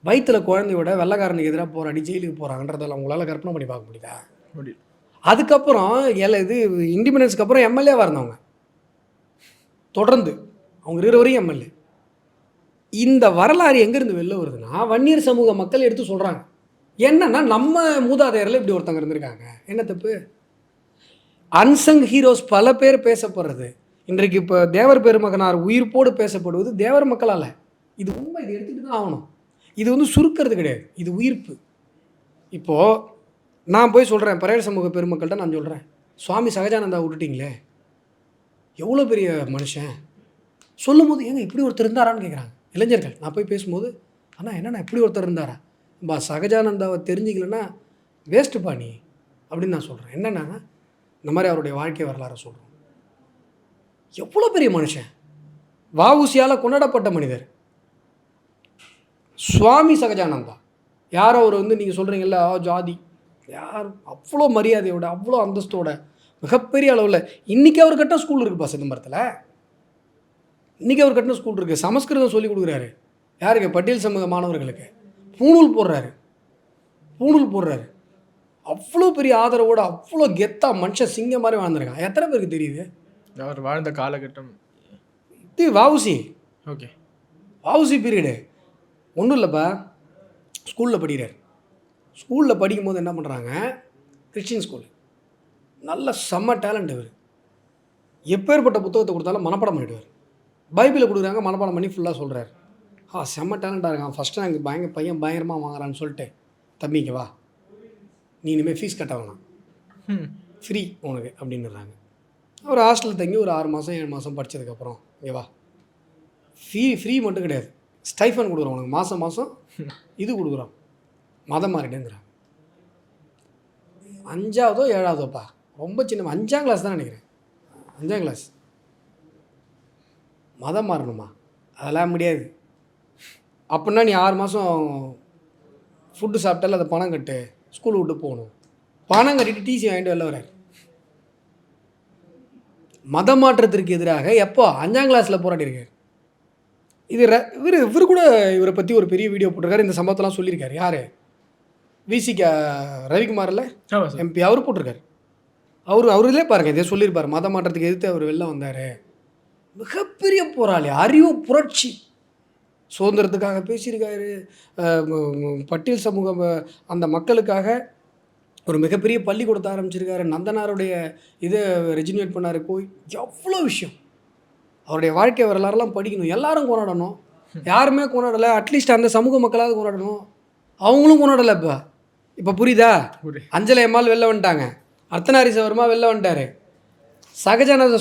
வயிற்றில் குழந்தையோட வெள்ளைக்காரனுக்கு எதிராக போராடி ஜெயிலுக்கு போகிறாங்கன்றதெல்லாம் உங்களால் கற்பனை பண்ணி பார்க்க முடியுதா? அதுக்கப்புறம் இது இண்டிபெண்டன்ஸ்க்கு அப்புறம் எம்எல்ஏவாக இருந்தவங்க, தொடர்ந்து அவங்க 2 வரையும் எம்எல்ஏ. இந்த வரலாறு எங்கேருந்து வெளில வருதுன்னா, வன்னியர் சமூக மக்கள் எடுத்து சொல்கிறாங்க. என்னன்னா, நம்ம மூதாதையரில் இப்படி ஒருத்தங்க இருந்திருக்காங்க, என்ன தப்பு? அன்சங் ஹீரோஸ் பல பேர் பேசப்படுறது இன்றைக்கு. இப்போ தேவர் பெருமகனார் உயிர்ப்போடு பேசப்படுவது தேவர் மக்களால். இது உண்மை, இது எடுத்துகிட்டு தான் ஆகணும். இது வந்து சுருக்கிறது கிடையாது, இது உயிர்ப்பு. இப்போது நான் போய் சொல்கிறேன், பறையர் சமூக பெருமக்கள்கிட்ட நான் சொல்கிறேன், சுவாமி சகஜானந்தா விட்டுட்டிங்களே, எவ்வளோ பெரிய மனுஷன் சொல்லும் போது, ஏங்க இப்படி ஒருத்தர் இருந்தாரான்னு கேட்குறாங்க இளைஞர்கள். நான் போய் பேசும்போது, ஆனால் என்னண்ணா இப்படி ஒருத்தர் இருந்தாரா, சகஜானந்தாவை தெரிஞ்சிக்கலன்னா வேஸ்ட்டுப்பா நீ அப்படின்னு நான் சொல்கிறேன். என்னென்னா, இந்த மாதிரி அவருடைய வாழ்க்கை வரலாறு சொல்கிறோம். எவ்வளோ பெரிய மனுஷன், வஉசியால் கொண்டாடப்பட்ட மனிதர் சுவாமி சகஜானந்தா. யாரோ அவர் வந்து நீங்கள் சொல்கிறீங்களா ஜாதி, யார் அவ்வளோ மரியாதையோட அவ்வளோ அந்தஸ்தோட மிகப்பெரிய அளவில் இன்றைக்கி அவர் கட்டின ஸ்கூல் இருக்குப்பா சிதம்பரத்தில். இன்றைக்கி அவர் கட்டின ஸ்கூல் இருக்குது. சமஸ்கிருதம் சொல்லி கொடுக்குறாரு. யாருக்கு? பட்டியல் சமூக மாணவர்களுக்கு. பூணூல் போடுறாரு. அவ்வளோ பெரிய ஆதரவோடு அவ்வளோ கெத்தா மனுஷன் சிங்கம் மாதிரி வாழ்ந்துருக்கான். எத்தனை பேருக்கு தெரியுது அவர் வாழ்ந்த காலகட்டம்? இது வஉசி. ஓகே. வஉசி பீரியடு ஒன்றும் இல்லைப்பா. ஸ்கூலில் படிக்கிறார். ஸ்கூலில் படிக்கும்போது என்ன பண்ணுறாங்க, கிறிஸ்டின் ஸ்கூல், நல்ல செம்ம டேலண்ட். அவர் எப்பேற்பட்ட புத்தகத்தை கொடுத்தாலும் மனப்பாடம் பண்ணிவிடுவார். பைபிளை கொடுக்குறாங்க, மனப்பாடம் பண்ணி ஃபுல்லாக சொல்கிறார். செம்ம டேலண்ட்டாக இருக்கான், ஃபஸ்ட்டு எனக்கு பையன் பயங்கரமாக வாங்குறான்னு சொல்லிட்டு, தம்பிங்க வா, நீ இனிமேல் ஃபீஸ் கட்ட வேணாம், ஃப்ரீ உனக்கு அப்படின்னுறாங்க. அவர் ஹாஸ்டலில் தங்கி ஒரு 6 மாதம் 7 மாதம் படித்ததுக்கப்புறம், இங்கே வா, ஃப்ரீ மட்டும் கிடையாது, ஸ்டைஃபன் கொடுக்குறோம் உனக்கு, மாதம் இது கொடுக்குறோம், மதம் மாறிட்டேங்கிறாங்க. 5ஆவதோ 7ஆவதோப்பா, ரொம்ப சின்ன, 5ஆம் கிளாஸ் தான் நினைக்கிறேன், 5ஆம் கிளாஸ். மதம் மாறணுமா? அதெல்லாம் முடியாது. அப்படின்னா நீ 6 மாதம் ஃபுட்டு சாப்பிட்டால அதை பணம் கட்டு, ஸ்கூல் விட்டு போகணும். பணம் கட்டிட்டு டிசி வாங்கிட்டு வெளில வர்றாரு. மத மாற்றத்திற்கு எதிராக எப்போ 5ஆம் கிளாஸில் போராட்டியிருக்காரு. இவர் கூட இவரை பற்றி ஒரு பெரிய வீடியோ போட்டிருக்காரு. இந்த சம்பவத்தெல்லாம் சொல்லியிருக்காரு. யார்? விசிகா ரவிக்குமாரில் எம்பி, அவர் போட்டிருக்காரு. அவருலே பாருங்கள், இதே சொல்லியிருப்பார். மத மாற்றத்துக்கு எதிர்த்து அவர் வெளில வந்தார். மிகப்பெரிய போராளி, அறிவு புரட்சி, சுதந்திரத்துக்காக பேசியிருக்காரு. பட்டியல் சமூகம் அந்த மக்களுக்காக ஒரு மிகப்பெரிய பள்ளிக்கூடத்தை ஆரம்பிச்சிருக்காரு. நந்தனாருடைய இதை ரெஜினேட் பண்ணார். எவ்வளோ விஷயம். அவருடைய வாழ்க்கை வரலாறுலாம் படிக்கணும், எல்லாரும் கொண்டாடணும். யாருமே கொண்டாடலை, அட்லீஸ்ட் அந்த சமூக மக்களாவது கொண்டாடணும். அவங்களும் கொண்டாடலை. இப்போ புரியுதா? அஞ்சலை அம்மாள் வெளில வந்துட்டாங்க, அர்த்தநாரீஸ்வரமா வெளில வந்துட்டார்,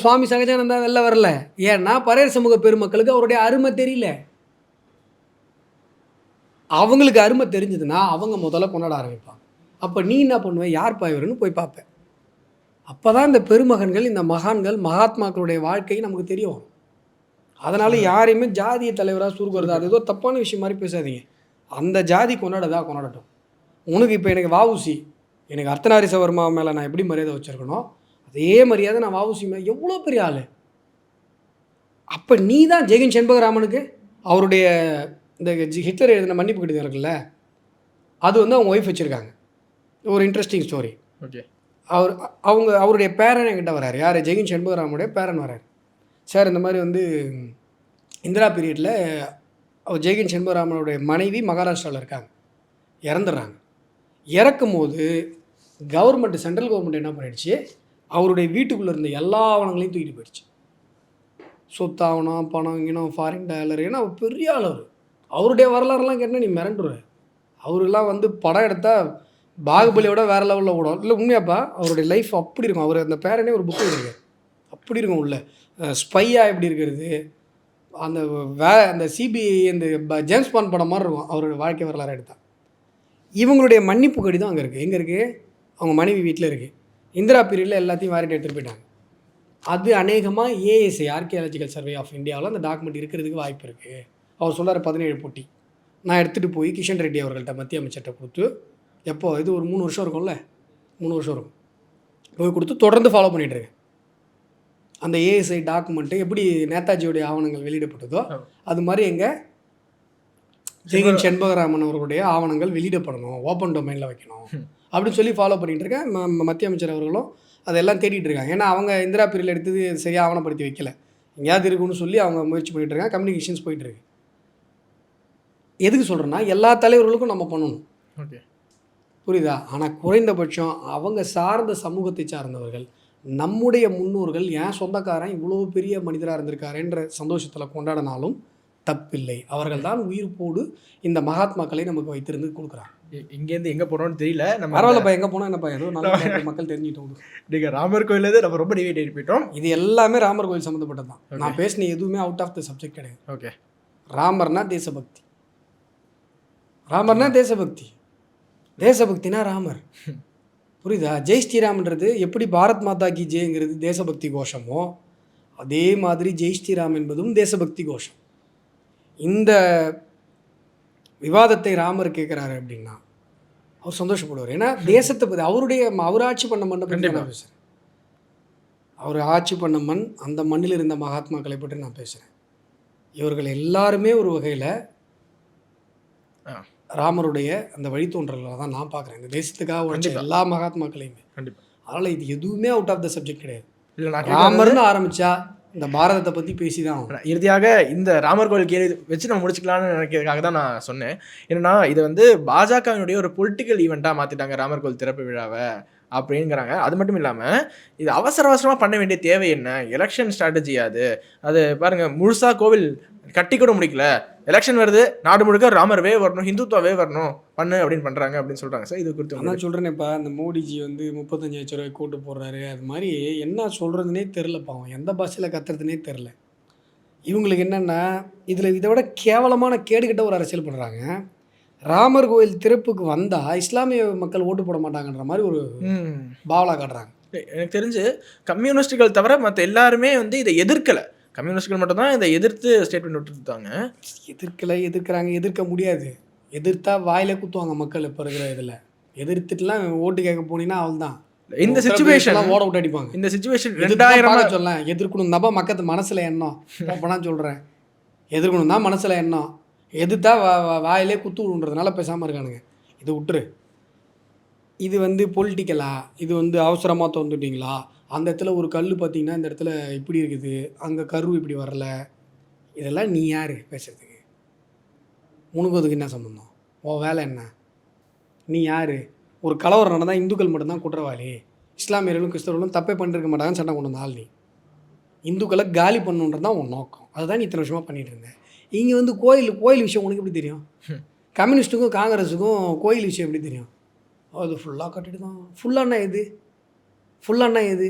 சுவாமி சகஜானந்தா வெளில வரல. ஏன்னா பறையர் சமூக பெருமக்களுக்கு அவருடைய அருமை தெரியல. அவங்களுக்கு அருமை தெரிஞ்சதுன்னா அவங்க முதல்ல கொண்டாட ஆரம்பிப்பாங்க. அப்போ நீ என்ன பண்ணுவ, யார் பாய்வர்னு போய் பார்ப்பேன். அப்போ தான் இந்த பெருமகன்கள், இந்த மகான்கள், மகாத்மாக்களுடைய வாழ்க்கை நமக்கு தெரியும். அதனால் யாரையுமே ஜாதிய தலைவராக சுருக்குறது அது ஏதோ தப்பான விஷயம் மாதிரி பேசாதீங்க. அந்த ஜாதி கொண்டாடுதா கொண்டாடட்டும். உனக்கு இப்போ எனக்கு வஉசி, எனக்கு அர்த்தநாரீஸ்வரர்மா மேலே நான் எப்படி மரியாதை வச்சுருக்கணும், அதே மரியாதை நான் வஉசி மேலே. எவ்வளோ பெரிய ஆள். அப்போ நீ தான் ஜெகன் செண்பகராமனுக்கு அவருடைய இந்த ஹிட்லர் எழுதின மன்னிப்பு கடிதம் இருக்குல்ல, அது வந்து அவங்க ஒய்ஃப் வச்சுருக்காங்க. ஒரு இன்ட்ரெஸ்டிங் ஸ்டோரி. ஓகே. அவருடைய பேரன் என்கிட்ட வராரு. யார்? ஜெகன் செண்பகராமனுடைய பேரன் வராரு. சார் இந்த மாதிரி வந்து இந்திரா பீரியடில் அவர் ஜெகன் செண்பகராமனுடைய மனைவி மகாராஷ்டிராவில் இருக்காங்க, இறந்துடுறாங்க. இறக்கும் போது கவர்மெண்ட், சென்ட்ரல் கவர்மெண்ட் என்ன பண்ணிடுச்சு, அவருடைய வீட்டுக்குள்ளே இருந்த எல்லா ஆவணங்களையும் தூக்கிட்டு போயிடுச்சு. சொத்து ஆவணம், பணம், இனம், ஃபாரின் டாலர். ஏன்னா அவர் பெரிய ஆள். அவருடைய வரலாறுலாம் கேட்டால் நீ மிரண்டுருவேன். அவருலாம் வந்து படம் எடுத்தால் பாகுபலியோட வேறு லெவலில் ஓடும். இல்லை உண்மையாப்பா, அவருடைய லைஃப் அப்படி இருக்கும். அவர் அந்த பேரனே ஒரு புக்கு எழுதிருக்காரு. அப்படி இருக்கும். உள்ள ஸ்பையாக எப்படி இருக்கிறது, அந்த அந்த சிபிஐ இந்த ஜேம்ஸ் பாண்ட் படம் மாதிரி இருக்கும் அவருடைய வாழ்க்கை வரலாறு எடுத்தால். இவங்களுடைய மன்னிப்பு கடிதம் அங்கே இருக்குது. எங்கே இருக்குது? அவங்க மனைவி வீட்டில் இருக்குது. இந்திரா பீரியடில் எல்லாத்தையும் வாரிட்டு எடுத்துகிட்டு போயிட்டாங்க. அது அநேகமாக ஏஎஸ்ஐ, ஆர்கியாலஜிக்கல் சர்வே ஆஃப் இந்தியாவில் அந்த டாக்குமெண்ட் இருக்கிறதுக்கு வாய்ப்பு இருக்குது. அவர் சொல்கிறார் 17 போட்டி. நான் எடுத்துகிட்டு போய் கிஷன் ரெட்டி அவர்கள்ட்ட, மத்திய அமைச்சர்கிட்ட கொடுத்து, எப்போ இது ஒரு 3 வருஷம் இருக்கும்ல, 3 வருஷம் இருக்கும், போய் கொடுத்து தொடர்ந்து ஃபாலோ பண்ணிகிட்ருக்கேன். அந்த ஏஎஸ்ஐ டாக்குமெண்ட்டு எப்படி நேதாஜியோடைய ஆவணங்கள் வெளியிடப்பட்டதோ அது மாதிரி எங்கள் ஜெகன் செண்பகராமன் அவர்களுடைய ஆவணங்கள் வெளியிடப்படணும், ஓப்பன் டொமைனில் வைக்கணும் அப்படின்னு சொல்லி ஃபாலோ பண்ணிகிட்டு இருக்கேன். மத்திய அமைச்சர் அவர்களும் அதெல்லாம் தேடிட்டு இருக்காங்க. ஏன்னா அவங்க இந்திரா பீரியட் எடுத்தது சரியாக ஆவணப்படுத்தி வைக்கல, எங்கேயாவது இருக்குன்னு சொல்லி அவங்க முயற்சி பண்ணிகிட்டு இருக்காங்க. கம்யூனிகேஷன்ஸ் போயிட்டுருக்கு. எதுக்கு சொல்கிறேன்னா, எல்லா தலைவர்களுக்கும் நம்ம பண்ணணும். ஓகே, புரியுதா? ஆனால் குறைந்தபட்சம் அவங்க சார்ந்த சமூகத்தை சார்ந்தவர்கள், நம்முடைய முன்னோர்கள், என் சொந்தக்காரன் இவ்வளோ பெரிய மனிதராக இருந்திருக்காருன்ற சந்தோஷத்தில் கொண்டாடினாலும் தப்பில்லை. அவர்கள் தான் உயிர் போடு இந்த மகாத்மாக்களை நமக்கு வைத்திருந்து கொடுக்குறாங்க. இங்கேருந்து எங்கே போகிறோம்னு தெரியல. நம்ம பரவாயில்லப்பா, எங்கே போனால் என்னப்பா, ஏதோ நல்ல மக்கள் தெரிஞ்சுட்டோம். நீங்கள் ராமர் கோயிலேருந்து நம்ம ரொம்ப டிவைட் ஆகிட்டு போயிட்டோம். இது எல்லாமே ராமர் கோயில் சம்மந்தப்பட்டது தான். நான் பேசின எதுவுமே அவுட் ஆஃப் த சப்ஜெக்ட் கிடையாது. ஓகே. ராமர்னா தேசபக்தி, ராமர்னா தேசபக்தி, தேசபக்தினா ராமர். புரியுதா? ஜெய் ஸ்ரீராம்ன்றது எப்படி பாரத் மாதா கி ஜெயங்கிறது தேசபக்தி கோஷமோ, அதே மாதிரி ஜெய் ஸ்ரீராம் என்பதும் தேசபக்தி கோஷம். இந்த விவாதத்தை ராமர் கேட்குறாரு அப்படின்னா அவர் சந்தோஷப்படுவார். ஏன்னா தேசத்தை பற்றி அவர் ஆட்சி பண்ண மண்ணை பற்றி நான் பேசுகிறேன். அவர் ஆட்சி பண்ண மண், அந்த மண்ணில் இருந்த மகாத்மாக்களை பற்றி நான் பேசுகிறேன். இவர்கள் எல்லாருமே ஒரு வகையில் ராமருடைய அந்த வழித்தோன்றல்களை தான் நான் பார்க்குறேன். இந்த தேசத்துக்காக உழைச்ச எல்லா மகாத்மாக்களையுமே. அதனால் இது எதுவுமே அவுட் ஆஃப் த சப்ஜெக்ட் கிடையாது. ராமர்னு ஆரம்பித்தா இந்த பாரதத்தை பற்றி பேசி தான் ஆகும். இறுதியாக இந்த ராமர் கோயில் கேள்வி வச்சு நம்ம முடிச்சுக்கலாம்னு நினைக்கிறதுக்காக தான் நான் சொன்னேன். என்னன்னா, இதை வந்து பாஜகவினுடைய ஒரு பொலிட்டிக்கல் ஈவெண்ட்டாக மாற்றிட்டாங்க ராமர் கோயில் திறப்பு விழாவை அப்படிங்கிறாங்க. அது மட்டும் இல்லாமல் இது அவசர அவசரமாக பண்ண வேண்டிய தேவை என்ன? எலெக்ஷன் ஸ்ட்ராட்டஜி அது பாருங்கள், முழுசாக கோவில் கட்டி கூட முடிக்கல, எலெக்ஷன் வருது, நாடு முழுக்க ராமர் வரணும், ஹிந்துத்வாவே வரணும் பண்ணு அப்படின்னு பண்ணுறாங்க அப்படின்னு சொல்கிறாங்க. சார், இது குறித்து நான் சொல்கிறேனேப்பா, இந்த மோடிஜி வந்து 35 லட்ச ரூபாய் கூட்டு போடுறாரு. அது மாதிரி என்ன சொல்கிறதுனே தெரில. பாவம், எந்த பாஷையில் கத்துறதுனே தெரில. இவங்களுக்கு என்னென்னா, இதில் இதை விட கேவலமான கேடுகிட்ட ஒரு அரசியல் பண்ணுறாங்க. ராமர் கோயில் திறப்புக்கு வந்தால் இஸ்லாமிய மக்கள் ஓட்டு போட மாட்டாங்கன்ற மாதிரி ஒரு பாவலா காட்டுறாங்க. எனக்கு தெரிஞ்சு கம்யூனிஸ்டுகள் தவிர மற்ற எல்லாருமே வந்து இதை எதிர்க்கலை. கம்யூனிஸ்டுகள் மட்டும் தான் இதை எதிர்த்து ஸ்டேட்மெண்ட் விட்டுருந்தாங்க. எதிர்க்கிறாங்க, எதிர்க்க முடியாது. எதிர்த்தா வாயில குத்துவாங்க மக்கள். இப்போ இருக்கிற இதில் எதிர்த்துட்டுலாம் ஓட்டு கேட்க போனீங்கன்னா அவள் தான் இந்த சிச்சுவேஷன் ஓட விட்டு அடிப்பாங்க. இந்த சிச்சுவேஷன் 2000 சொல்லலாம். எதிர்க்கணும் தப்பா மக்கத்து மனசில் எண்ணம். அப்போனா சொல்கிறேன், எதிர்க்கணும் தான் மனசில் எண்ணம். எதிர்த்தா வாயிலே குத்து விடுன்றதுனால பேசாமல் இருக்கானுங்க. இது விட்டுரு. இது வந்து பொலிட்டிக்கலா, இது வந்து அவசரமாக தோந்துட்டிங்களா, அந்த இடத்துல ஒரு கல் பார்த்தீங்கன்னா இந்த இடத்துல இப்படி இருக்குது, அங்கே கரு இப்படி வரல, இதெல்லாம் நீ யார் பேசுறதுக்கு? உனக்கு அதுக்கு என்ன சம்பந்தம்? உன் வேலை என்ன? நீ யார்? ஒரு கலவரம் நடந்தால் இந்துக்கள் மட்டும்தான் குற்றவாளி, இஸ்லாமியர்களும் கிறிஸ்தவர்களும் தப்பே பண்ணிருக்க மாட்டாங்கன்னு சண்டை கொண்டு வந்தால் நீ இந்துக்களை காலி பண்ணுன்றது தான் உன் நோக்கம். அதுதான் நீ இத்தனை வருஷமாக பண்ணிகிட்டு இருந்தேன். இங்கே வந்து கோயில் விஷயம் உனக்கு எப்படி தெரியும்? கம்யூனிஸ்ட்டுக்கும் காங்கிரஸுக்கும் கோயில் விஷயம் எப்படி தெரியும்? அது ஃபுல்லாக கட்டிட்டு தான். ஃபுல்லானா எது? ஃபுல்லானா எது?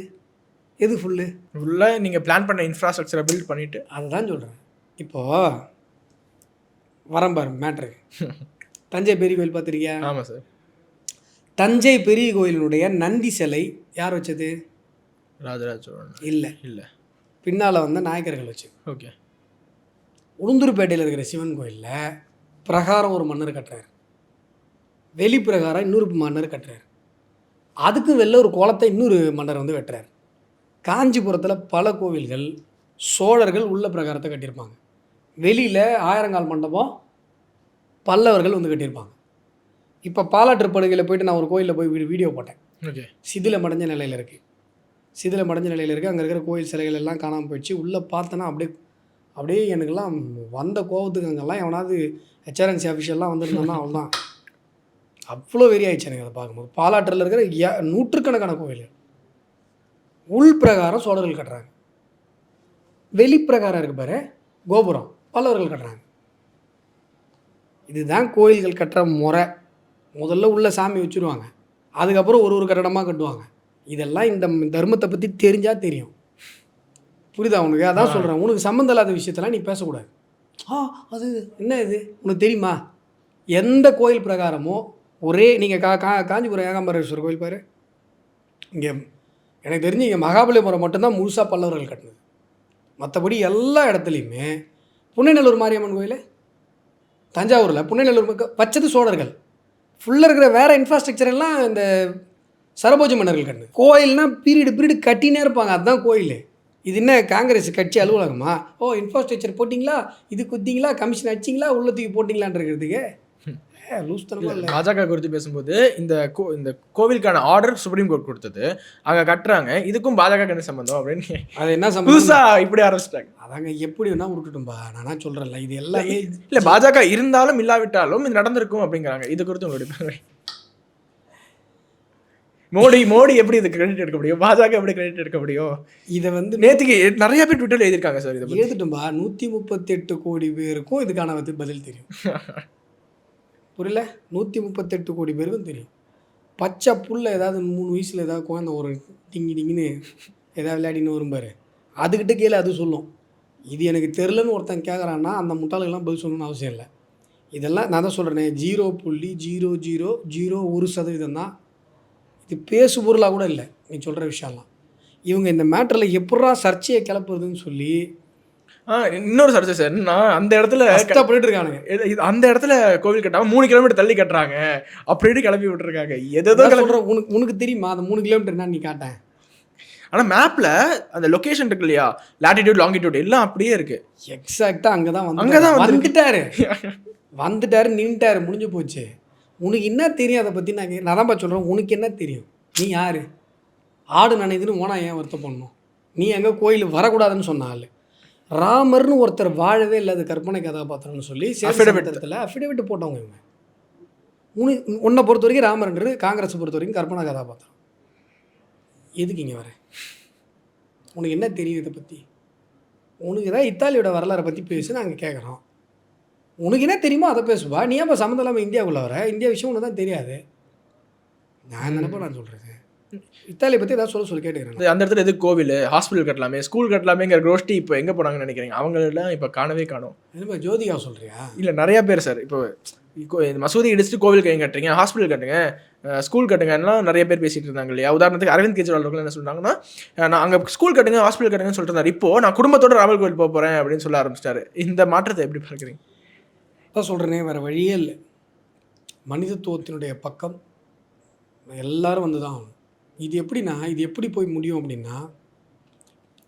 எது ஃபுல்லாக நீங்கள் பிளான் பண்ண இன்ஃப்ராஸ்ட்ரக்சரை பில்ட் பண்ணிவிட்டு, அதை தான் சொல்கிறேன். இப்போது வரம்பார் மேட்ரு. தஞ்சை பெரிய கோயில் பார்த்துருக்கியா? ஆமாம் சார். தஞ்சை பெரிய கோயிலினுடைய நந்தி சிலை யார் வச்சது? ராஜராஜ சோழன் இல்லை, இல்லை. பின்னால் வந்த நாயக்கர்கள் வச்சு. ஓகே. உளுந்தூர்பேட்டையில் இருக்கிற சிவன் கோயிலில் பிரகாரம் ஒரு மன்னர் கட்டுறாரு, வெளி பிரகாரம் இன்னொரு மன்னர் கட்டுறாரு, அதுக்கு வெளில ஒரு குளத்தை இன்னொரு மன்னர் வந்து வெட்டுறாரு. காஞ்சிபுரத்தில் பல கோவில்கள் சோழர்கள் உள்ள பிரகாரத்தை கட்டியிருப்பாங்க, வெளியில் ஆயிரங்கால் மண்டபம் பல்லவர்கள் வந்து கட்டியிருப்பாங்க. இப்போ பாலாற்று படுகையில் போயிட்டு நான் ஒரு கோயிலில் போய் வீடியோ போட்டேன். ஓகே. சிதிலமடைஞ்ச நிலையில் இருக்குது, சிதிலமடைஞ்ச நிலையில் இருக்குது. அங்கே இருக்கிற கோயில் சிலைகள் எல்லாம் காணாமல் போயிடுச்சு. உள்ளே பார்த்தோன்னா அப்படியே எனக்கெல்லாம் வந்த கோபத்துக்கு அங்கெல்லாம் எவனாவது ஹெச்ஆர்என்சி அஃபிஷியல்லாம் வந்துருந்தான்னா அவ்வளோதான், அவ்வளோ வெறி ஆயிடுச்சு எனக்கு அதை பார்க்கும்போது. பாலாற்றில் இருக்கிற நூற்றுக்கணக்கான கோயில் உள் பிரகாரம் சோழர்கள் கட்டுறாங்க, வெளிப்பிரகாரம் இருக்கு பாரு கோபுரம் பல்லவர்கள் கட்டுறாங்க. இதுதான் கோயில்கள் கட்டுற முறை. முதல்ல உள்ள சாமி வச்சுருவாங்க, அதுக்கப்புறம் ஒரு கட்டடமாக கட்டுவாங்க. இதெல்லாம் இந்த தர்மத்தை பற்றி தெரிஞ்சால் தெரியும், புரியுதா உனக்கு? அதான் சொல்கிறேன், உனக்கு சம்மந்தம் இல்லாத விஷயத்தெல்லாம் நீ பேசக்கூடாது. அது என்ன இது உனக்கு தெரியுமா? எந்த கோயில் பிரகாரமோ ஒரே நீங்கள் காஞ்சிபுரம் ஏகாம்பரேஸ்வரர் கோயில் பாரு, இங்கே எனக்கு தெரிஞ்சு இங்கே மகாபலிபுரம் மட்டும்தான் முழுசாக பல்லவர்கள் கட்டினது. மற்றபடி எல்லா இடத்துலையுமே புன்னைநல்லூர் மாரியம்மன் கோயில், தஞ்சாவூரில் புன்னைநல்லூர் வச்சது சோழர்கள். ஃபுல்லாக இருக்கிற வேறு இன்ஃப்ராஸ்ட்ரக்சர் எல்லாம் இந்த சரபோஜ மன்னர்கள் கட்டினது. கோயில்னால் பீரியடு கட்டினே இருப்பாங்க, அதுதான் கோயில். இது என்ன காங்கிரஸ் கட்சி அலுவலகமா? இன்ஃப்ராஸ்ட்ரக்சர் போட்டிங்களா, இது குத்திங்களா, கமிஷன் அடிச்சிங்களா, உள்ள தூக்கி போட்டிங்களான் இருக்கிறதுக்கு லூஸ்தனமா இல்லை. பாஜக குறித்து பேசும்போது இந்த கோவிலுக்கான ஆர்டர் சுப்ரீம் கோர்ட் கொடுத்தது, அங்கே கட்டுறாங்க, இதுக்கும் பாஜக என்ன சம்பந்தம் அப்படின்னு அது என்ன புதுசா இப்படி ஆரம்பிச்சிட்டாங்க. அதாங்க எப்படி வேணா விட்டுட்டும்பா, நானா சொல்கிறேன்ல, இது எல்லாமே இல்லை பாஜக இருந்தாலும் இல்லாவிட்டாலும் இது நடந்திருக்கும் அப்படிங்கிறாங்க. இது குறித்து உங்களுடைய மோடி எப்படி இதுக்கு கிரெடிட் எடுக்க முடியும், பாஜக எப்படி கிரெடிட் எடுக்க முடியும்? இதை வந்து நேற்றுக்கு நிறைய பேர் ட்விட்டர்ல எழுதியிருக்காங்க சார். இதை எழுதிட்டும்பா, 138 கோடி பேருக்கும் இதுக்கான பதில் தெரியும். புரியல, 138 கோடி பேருக்கும் தெரியும். பச்சை புல்ல ஏதாவது 3 வயசில் ஏதாவது குழந்தை ஒரு டிங்கின்னு ஏதாவது விளையாடின்னு வரும்பாரு, அதுக்கிட்ட கீழே அது சொல்லும். இது எனக்கு தெரிலன்னு ஒருத்தன் கேட்குறான்னா அந்த முட்டாளுக்கெல்லாம் பதில் சொல்லணும்னு அவசியம் இல்லை. இதெல்லாம் நான் தான் சொல்கிறேனே, 0.0001% தான். இது பேசு பொருளாக கூட இல்லை நீ சொல்கிற விஷயம்லாம். இவங்க இந்த மேட்டரில் எப்படா சர்ச்சையை கிளப்புறதுன்னு சொல்லி இன்னொரு சர்ச்சை சார் என்னன்னா, அந்த இடத்துல கஷ்டப்பட்டு இருக்கானுங்க. அந்த இடத்துல கோவில் கட்டாமல் 3 கிலோமீட்டர் தள்ளி கட்டுறாங்க அப்படின்னு கிளப்பி விட்டுருக்காங்க. எதோ சொல்கிறேன், உனக்கு தெரியுமா அந்த 3 கிலோமீட்டர் நீ காட்டேன். ஆனால் மேப்பில் அந்த லொக்கேஷன் இருக்கு இல்லையா, லாட்டிடியூட் லாங்கிடியூட் எல்லாம் அப்படியே இருக்கு. எக்ஸாக்டாக அங்கே தான் வந்துட்டாரு நின்ட்டாரு, முடிஞ்சு போச்சு. உனக்கு என்ன தெரியும் அதை பற்றி? நான் தான் சொல்கிறேன், உனக்கு என்ன தெரியும்? நீ யார்? ஆடு நினைதுன்னு ஓனா ஏன் வருத்தம் பண்ணணும்? நீ எங்கே கோயில் வரக்கூடாதுன்னு சொன்னாள். ராமர்னு ஒருத்தர் வாழவே இல்லை, அது கற்பனை கதாபாத்திரம்னு சொல்லி அஃபிடவிட் போட்டவங்க இவங்க. உன்னை பொறுத்த வரைக்கும் ராமர்ன்றது, காங்கிரஸை பொறுத்த வரைக்கும் கற்பனை கதாபாத்திரம். எதுக்கு இங்கே வர? உனக்கு என்ன தெரியும் இதை பற்றி? உனக்கு ஏதாவது இத்தாலியோட வரலாறை பற்றி பேசு, நாங்கள் கேட்குறோம். உனக்கு என்ன தெரியுமோ அதை பேசுவா. நீ ஏன் இப்போ சம்மந்தம் இல்லாமல் இந்தியாவுக்குள்ளே வர? இந்தியா விஷயம் ஒன்று தான் தெரியாது. நான் நினைப்பா நான் சொல்கிறேன், இத்தாலியை பற்றி ஏதாவது சொல்லி கேட்டுக்கிறேன். அந்த இடத்துல எது கோவில், ஹாஸ்பிட்டல் கட்டலாமே, ஸ்கூல் கட்டலாமேங்கிற கோஷ்டி இப்போ எங்கே போனாங்கன்னு நினைக்கிறீங்க? அவங்களெல்லாம் இப்போ காணவே காணும். என்ன ஜோதிகா சொல்கிறியா? இல்லை நிறையா பேர் சார். இப்போ மசூதி இடிச்சுட்டு கோவில் கையும் கட்டுறீங்க, ஹாஸ்பிட்டல் கட்டுங்க, ஸ்கூல் கட்டுங்கன்னா நிறைய பேர் பேசிகிட்டு இருந்தாங்க இல்லையா? உதாரணத்துக்கு அரவிந்த் கெஜ்ரிவால் அவர்கள் என்ன சொல்கிறாங்கன்னா, நான் அங்கே ஸ்கூல் கட்டுங்க ஹாஸ்பிட்டல் கட்டுங்கன்னு சொல்லிட்டு இருந்தார். இப்போது நான் குடும்பத்தோட ராமர் கோவில் போக போகிறேன் அப்படின்னு சொல்ல ஆரம்பிச்சிட்டாரு. இந்த மாற்றத்தை எப்படி பார்க்குறீங்க? தான் சொல்கிறேனே, வேறு வழியே இல்லை. மனிதத்துவத்தினுடைய பக்கம் எல்லோரும் வந்து தான் ஆகணும். இது எப்படின்னா, இது எப்படி போய் முடியும் அப்படின்னா,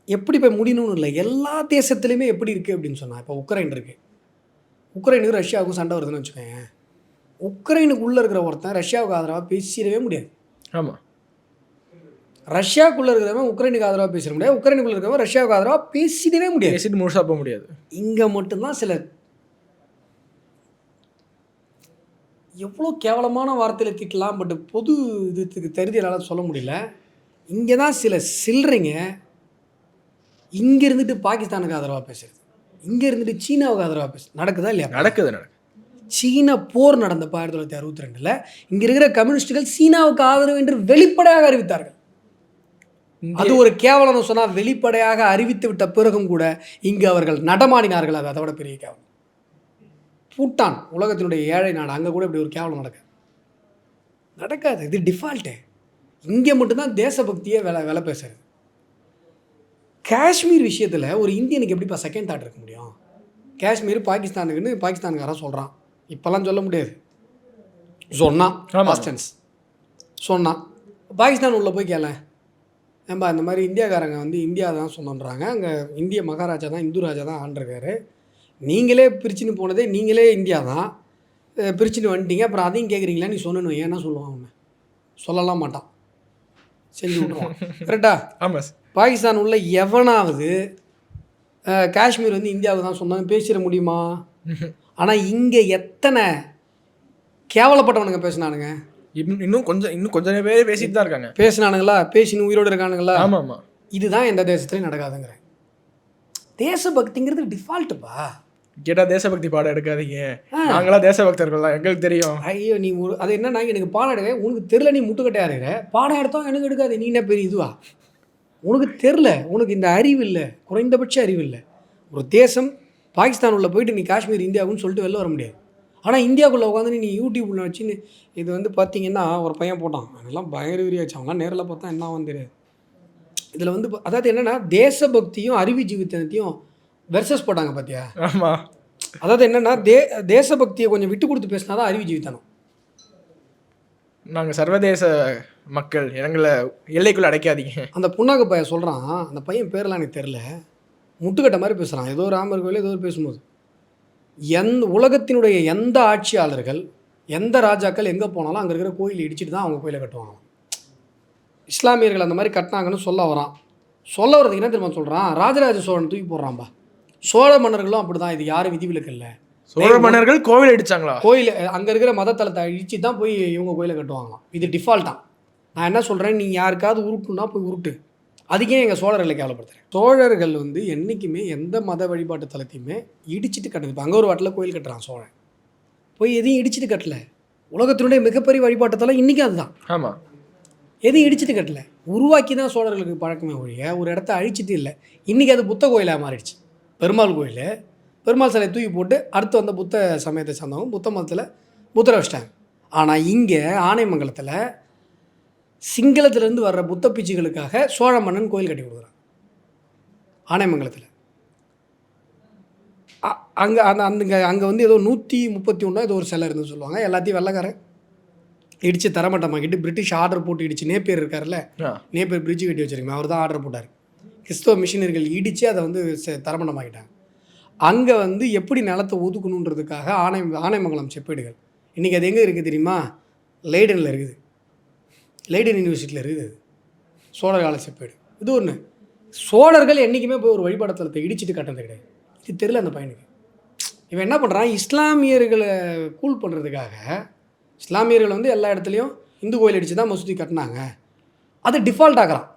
எப்படி போய் முடியணும்னு இல்லை, எல்லா தேசத்துலேயுமே எப்படி இருக்குது அப்படின்னு சொன்னால், இப்போ உக்ரைன் இருக்குது, உக்ரைனுக்கு ரஷ்யாவுக்கும் சண்டை வருதுன்னு வச்சுக்கோங்க. உக்ரைனுக்கு உள்ளே இருக்கிற ஒருத்தன் ரஷ்யாவுக்கு ஆதரவாக பேசிடவே முடியாது. ஆமாம். ரஷ்யாவுக்குள்ளே இருக்கிறவன் உக்ரைனுக்கு ஆதரவாக பேசிட முடியாது, உக்ரைனுக்குள்ளே இருக்கிறவன் ரஷ்யாவுக்கு ஆதரவாக பேசிடவே முடியாது. பேசிட்டு முழுசாக போக முடியாது. இங்கே மட்டும்தான் சில எவ்வளோ கேவலமான வார்த்தையில் திட்டலாம், பட் பொது இதுக்கு தருதியால் சொல்ல முடியல. இங்கே தான் சில சில்லறைங்க இங்கே இருந்துட்டு பாகிஸ்தானுக்கு ஆதரவாக பேசுறது, இங்கே இருந்துட்டு சீனாவுக்கு ஆதரவாக பேசுறது. நடக்குதா இல்லையா? நடக்குது. சீனா போர் நடந்தப்போ 1962 இங்கே இருக்கிற கம்யூனிஸ்டுகள் சீனாவுக்கு ஆதரவு என்று வெளிப்படையாக அறிவித்தார்கள். அது ஒரு கேவலம் சொன்னால், வெளிப்படையாக அறிவித்து விட்ட பிறகும் கூட இங்கு அவர்கள் நடமாடினார்கள். அது அதை விட பெரிய கேவலம். பூட்டான் உலகத்தினுடைய ஏழை நாடு, அங்கே கூட இப்படி ஒரு கேவலம் நடக்குது. நடக்காது. இது டிஃபால்ட்டு. இங்கே மட்டும்தான் தேசபக்தியே வேலை பேசுறது. காஷ்மீர் விஷயத்தில் ஒரு இந்தியனுக்கு எப்படிப்பா செகண்ட் தாட் இருக்க முடியும்? காஷ்மீர் பாகிஸ்தானுக்குன்னு பாகிஸ்தானுக்காரன் சொல்கிறான். இப்போல்லாம் சொல்ல முடியாது. சொன்னான் பாஸ்டன்ஸ் சொன்னான். பாகிஸ்தான் உள்ளே போய் கேள, ஏன்பா இந்த மாதிரி இந்தியாக்காரங்க வந்து இந்தியா தான் சொன்னன்றாங்க, அங்கே இந்திய மகாராஜா தான் இந்து ராஜா தான் ஆண்டிருக்காரு, நீங்களே பிரிச்சுன்னு போனதே நீங்களே இந்தியா தான், பிரிச்சுன்னு வந்துட்டீங்க, அப்புறம் அதையும் கேட்குறீங்களா நீ சொன்னணும் ஏன்னா சொல்லுவான். அவனை சொல்லலாம் மாட்டான், செஞ்சு விட்ருவான். கரெக்டா? ஆமாம். பாகிஸ்தான் உள்ள எவனாவது காஷ்மீர் வந்து இந்தியாவுக்கு தான் சொன்னாங்க பேசிட முடியுமா? ஆனால் இங்கே எத்தனை கேவலப்பட்டவனுங்க பேசினானுங்க. இன்னும் கொஞ்சம் பேர் பேசிட்டு தான் இருக்காங்க. பேசினானுங்களா? பேசின்னு உயிரோடு இருக்கானுங்களா? ஆமாம் ஆமாம். இதுதான் எந்த தேசத்துலையும் நடக்காதுங்கிறேன். தேசபக்திங்கிறது டிஃபால்ட்டுப்பா. கேட்டால் தேசபக்தி பாடம் எடுக்காதீங்க, நாங்களாம் தேசபக்தர்கள் தான், எங்களுக்கு தெரியும். ஐயோ நீ அது என்னன்னா எனக்கு பாடம் எடுக்க உனக்கு தெரில, நீ முட்டுக்கட்டையாக இருக்கிற, பாடம் எடுத்தோம் எனக்கு எடுக்காது, நீ என்ன பெரிய இதுவா? உனக்கு தெரில, உனக்கு இந்த அறிவு இல்லை, குறைந்தபட்ச அறிவு இல்லை. ஒரு தேசம் பாகிஸ்தான் உள்ள போயிட்டு நீ காஷ்மீர் இந்தியாவுன்னு சொல்லிட்டு வெளில வர முடியாது. ஆனால் இந்தியாவுக்குள்ளே உட்காந்து நீ யூடியூப்பில் வச்சுன்னு இது வந்து பார்த்தீங்கன்னா ஒரு பையன் போட்டான், அதெல்லாம் பயங்கர விரியாச்சு, அவங்களாம் நேரில் பார்த்தா என்ன ஆகும் தெரியாது. இதில் வந்து அதாவது என்னென்னா தேசபக்தியும் அறிவு ஜீவித்தனத்தையும் வெர்சஸ் போட்டாங்க பார்த்தியா? ஆமாம். அதாவது என்னென்னா தேசபக்தியை கொஞ்சம் விட்டு கொடுத்து பேசினா தான் அறிவு ஜீவித்தனம். நாங்கள் சர்வதேச மக்கள், எங்களை எல்லைக்குள்ளே அடைக்காதீங்க. அந்த புண்ணாக்கு பையன் சொல்கிறான், அந்த பையன் பேரெலாம் எனக்கு தெரில, முட்டுக்கட்ட மாதிரி பேசுகிறான், ஏதோ ராமர் கோயில் ஏதோ பேசும்போது உலகத்தினுடைய எந்த ஆட்சியாளர்கள் எந்த ராஜாக்கள் எங்கே போனாலும் அங்கே இருக்கிற கோயில் இடிச்சிட்டு தான் அவங்க கோயிலை கட்டுவாங்க. இஸ்லாமியர்கள் அந்த மாதிரி கட்டினாங்கன்னு சொல்ல வரான். சொல்ல வரதுக்கு என்ன தெரியுமா சொல்கிறான்? ராஜராஜ சோழன் தூக்கி போடுறான்பா. சோழ மன்னர்களும் அப்படி தான், இது யாரும் விதிவிலக்கு இல்லை. சோழ மன்னர்கள் கோவில் அடித்தாங்களா? கோயில் அங்கே இருக்கிற மதத்தலத்தை அழிச்சு தான் போய் இவங்க கோயிலை கட்டுவாங்களாம். இது டிஃபால்ட்டாக. நான் என்ன சொல்கிறேன், நீ யாருக்காவது உருட்டுனா போய் உருட்டு. அதுக்கே எங்கள் சோழர்களை கேவலப்படுத்துகிறேன். சோழர்கள் வந்து என்றைக்குமே எந்த மத வழிபாட்டு தலத்தையுமே இடிச்சிட்டு கட்டுது. இப்போ அங்கே ஒரு வாட்டில் கோயில் கட்டுறான் சோழன், போய் எதையும் இடிச்சிட்டு கட்டலை. உலகத்தினுடைய மிகப்பெரிய வழிபாட்டு தலம் இன்றைக்கும் அதுதான். ஆமாம். எதையும் இடிச்சிட்டு கட்டலை, உருவாக்கி தான் சோழர்களுக்கு பழக்கமே ஒழிய ஒரு இடத்த அழிச்சிட்டு இல்லை. இன்றைக்கி அது புத்த கோயிலாக மாறிடுச்சு. பெருமாள் கோயில், பெருமாள் சிலையை தூக்கி போட்டு அடுத்து வந்த புத்த சமயத்தை சார்ந்தவங்க புத்த மதத்தில் புத்தரை வச்சிட்டாங்க. ஆனால் இங்கே ஆனைமங்கலத்தில் சிங்களத்திலேருந்து வர்ற புத்த பிச்சுகளுக்காக சோழ மன்னன் கோயில் கட்டி கொடுக்குறான் ஆனைமங்கலத்தில். அங்கே அங்கே வந்து ஏதோ 131 ஏதோ ஒரு சிலை இருந்துன்னு சொல்லுவாங்க. எல்லாத்தையும் வெள்ளைக்காரன் இடித்து தரமட்டமாக்கிட்டு பிரிட்டிஷ் ஆர்டர் போட்டு இடிச்சு, நேப்பியர் இருக்கார்ல, நேப்பியர் பிரிட்ஜு கட்டி வச்சுருக்கேன், அவர் தான் ஆர்டர் போட்டார். கிறிஸ்தவ மிஷினரிகள் இடித்து அதை வந்து தரமட்டமாக்கிட்டாங்க. அங்கே வந்து எப்படி நிலத்தை ஒதுக்கணுன்றதுக்காக ஆனைமங்கலம் செப்பேடுகள் இன்றைக்கி அது எங்கே இருக்குது தெரியுமா? லைடனில் இருக்குது, லைடன் யூனிவர்சிட்டியில் இருக்குது சோழர் கால செப்பேடு. இது ஒன்று. சோழர்கள் என்றைக்குமே போய் ஒரு வழிபாடத்தலத்தை இடிச்சிட்டு கட்டினது கிடையாது. இது தெரியல அந்த பையனுக்கு. இவன் என்ன பண்ணுறான், இஸ்லாமியர்களை கூல் பண்ணுறதுக்காக இஸ்லாமியர்கள் வந்து எல்லா இடத்துலையும் இந்து கோயில் அடித்து தான் மசூதி கட்டினாங்க, அது டிஃபால்ட் ஆகிறான்.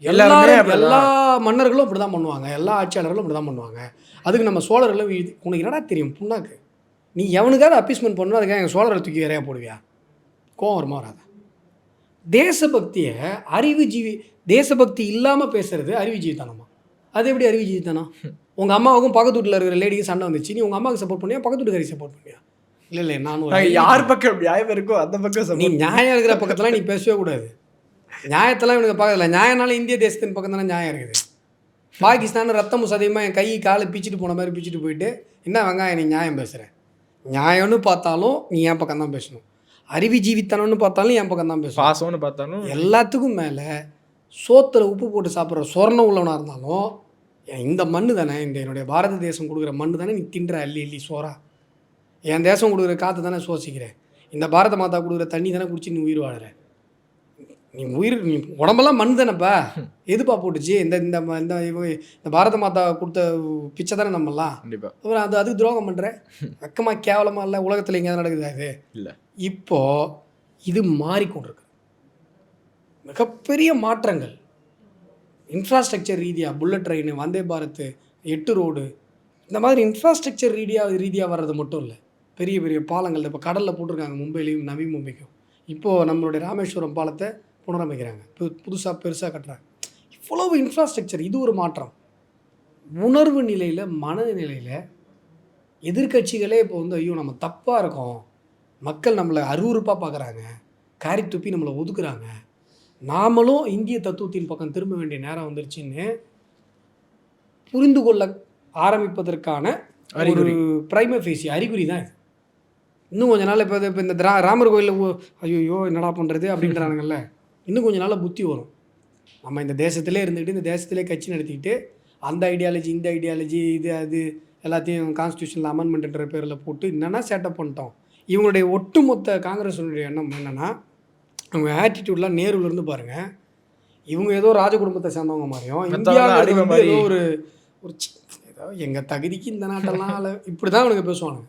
எல்லா மன்னர்களும் இப்படி தான் பண்ணுவாங்க, எல்லா ஆட்சியாளர்களும் இப்படி தான் பண்ணுவாங்க. அதுக்கு நம்ம சோழர்களும் உனக்கு என்னடா தெரியும் புண்ணாக்கு? நீ எவனுக்காவது அப்பீஸ்மெண்ட் பண்ணணும், அதுக்காக எங்கள் சோழரை தூக்கி வேறையாக போடுவியா? கோவம் வருமா வராத? தேசபக்தியை தேசபக்தி இல்லாமல் பேசுறது அறிவு ஜீவித்தனமா? அது எப்படி அறிவு ஜீவித்தனம்? உங்கள் அம்மாவுக்கும் பக்கத்து வீட்டில் இருக்கிற லேடிக்கு சண்டை வந்துச்சு, நீ உங்கள் அம்மாவுக்கு சப்போர்ட் பண்ணியா பக்கத்து வீட்டுக்காரி சப்போர்ட் பண்ணியா? இல்லை நானும் யார் பக்கம் நியாயம் இருக்கோ அந்த பக்கம். நீ நியாயம் இருக்கிற பக்கத்தில் நீ பேசவே கூடாது. நியாயத்தெல்லாம் இவனுக்கு பார்க்கல. நியாயனால இந்திய தேசத்தின் பக்கம் தானே நியாயம் இருக்குது. பாகிஸ்தான் ரத்தமும் சதையுமா என் கை காலை பிச்சுட்டு போன மாதிரி பிச்சுட்டு போயிட்டு என்ன வெங்காயம் நீ நியாயம் பேசுகிறேன்? நியாயம்னு பார்த்தாலும் நீ என் பக்கம் தான் பேசணும், அறிவு ஜீவித்தனம்னு பார்த்தாலும் என் பக்கம் தான் பேசணும், பாசம்னு பார்த்தாலும். எல்லாத்துக்கும் மேலே சோத்தில் உப்பு போட்டு சாப்பிட்ற சொர்ணம் உள்ளவனாக இருந்தாலும் இந்த மண்ணு தானே, இந்த என்னுடைய பாரத தேசம் கொடுக்குற மண்ணு தானே நீ தின்ற அள்ளி சோறா, என் தேசம் கொடுக்குற காற்று தானே சுவாசிக்கிறேன், இந்த பாரத மாதா கொடுக்குற தண்ணி தானே குடிச்சு நீ உயிர் வாழற. நீ உடம்பெல்லாம் மண் தானேப்பா, எதுப்பா போட்டுச்சு? இந்த இந்த இந்த பாரத மாதா கொடுத்த பிச்சை தானே நம்மலாம். அப்புறம் அதுக்கு துரோகம் பண்ணுற வெக்கமாக கேவலமாக இல்லை? உலகத்தில் எங்கேயாவது நடக்குது அது இல்லை. இப்போது இது மாறிக்கொண்டிருக்கு. மிகப்பெரிய மாற்றங்கள் இன்ஃப்ராஸ்ட்ரக்சர் ரீதியாக, bullet train, Vande Bharat, 8 road, இந்த மாதிரி இன்ஃப்ராஸ்ட்ரக்சர் ரீதியாக வர்றது மட்டும் இல்லை, பெரிய பெரிய பாலங்கள் இப்போ கடலில் போட்டிருக்காங்க, மும்பையிலையும் நவி மும்பைக்கும். இப்போது நம்மளுடைய ராமேஸ்வரம் பாலத்தை புனரமைக்கிறாங்க, புதுசாக பெருசாக கட்டுறாங்க. இவ்வளவு இன்ஃப்ராஸ்ட்ரக்சர், இது ஒரு மாற்றம். உணர்வு நிலையில், மனநிலையில் எதிர்கட்சிகளே இப்போ வந்து ஐயோ நம்ம தப்பாக இருக்கோம், மக்கள் நம்மளை அருவருப்பாக பார்க்குறாங்க, காரி துப்பி நம்மளை ஒதுக்குறாங்க. நாமளும் இந்திய தத்துவத்தின் பக்கம் திரும்ப வேண்டிய நேரம் வந்துருச்சுன்னு புரிந்து கொள்ள ஆரம்பிப்பதற்கான ஒரு பிரைம ஃபேசி அறிகுறி தான் இது. இன்னும் கொஞ்ச நாள் இப்போ இந்த ராமர் கோயிலில் ஐயோ என்னடா பண்ணுறது அப்படின்றானுங்கல்ல, இன்னும் கொஞ்ச நாளில் புத்தி வரும். நம்ம இந்த தேசத்திலே இருந்துக்கிட்டு இந்த தேசத்திலே கட்சி நடத்திக்கிட்டு அந்த ஐடியாலஜி இந்த ஐடியாலஜி இது அது எல்லாத்தையும் கான்ஸ்டியூஷனில் அமெண்ட்மெண்ட்ன்ற பேரில் போட்டு என்னென்னா சேட்டப் பண்ணிட்டோம். இவங்களுடைய ஒட்டுமொத்த காங்கிரஸுடைய எண்ணம் என்னென்னா, அவங்க ஆட்டிடியூட்லாம் நேருலேருந்து பாருங்கள், இவங்க ஏதோ ராஜ குடும்பத்தை சேர்ந்தவங்க மாதிரியும் இந்தியாவில் வந்து ஏதோ ஒரு ஏதோ எங்கள் தகுதிக்கு இந்த நாட்டெல்லாம் இப்படி தான் அவனுக்கு பேசுவானுங்க.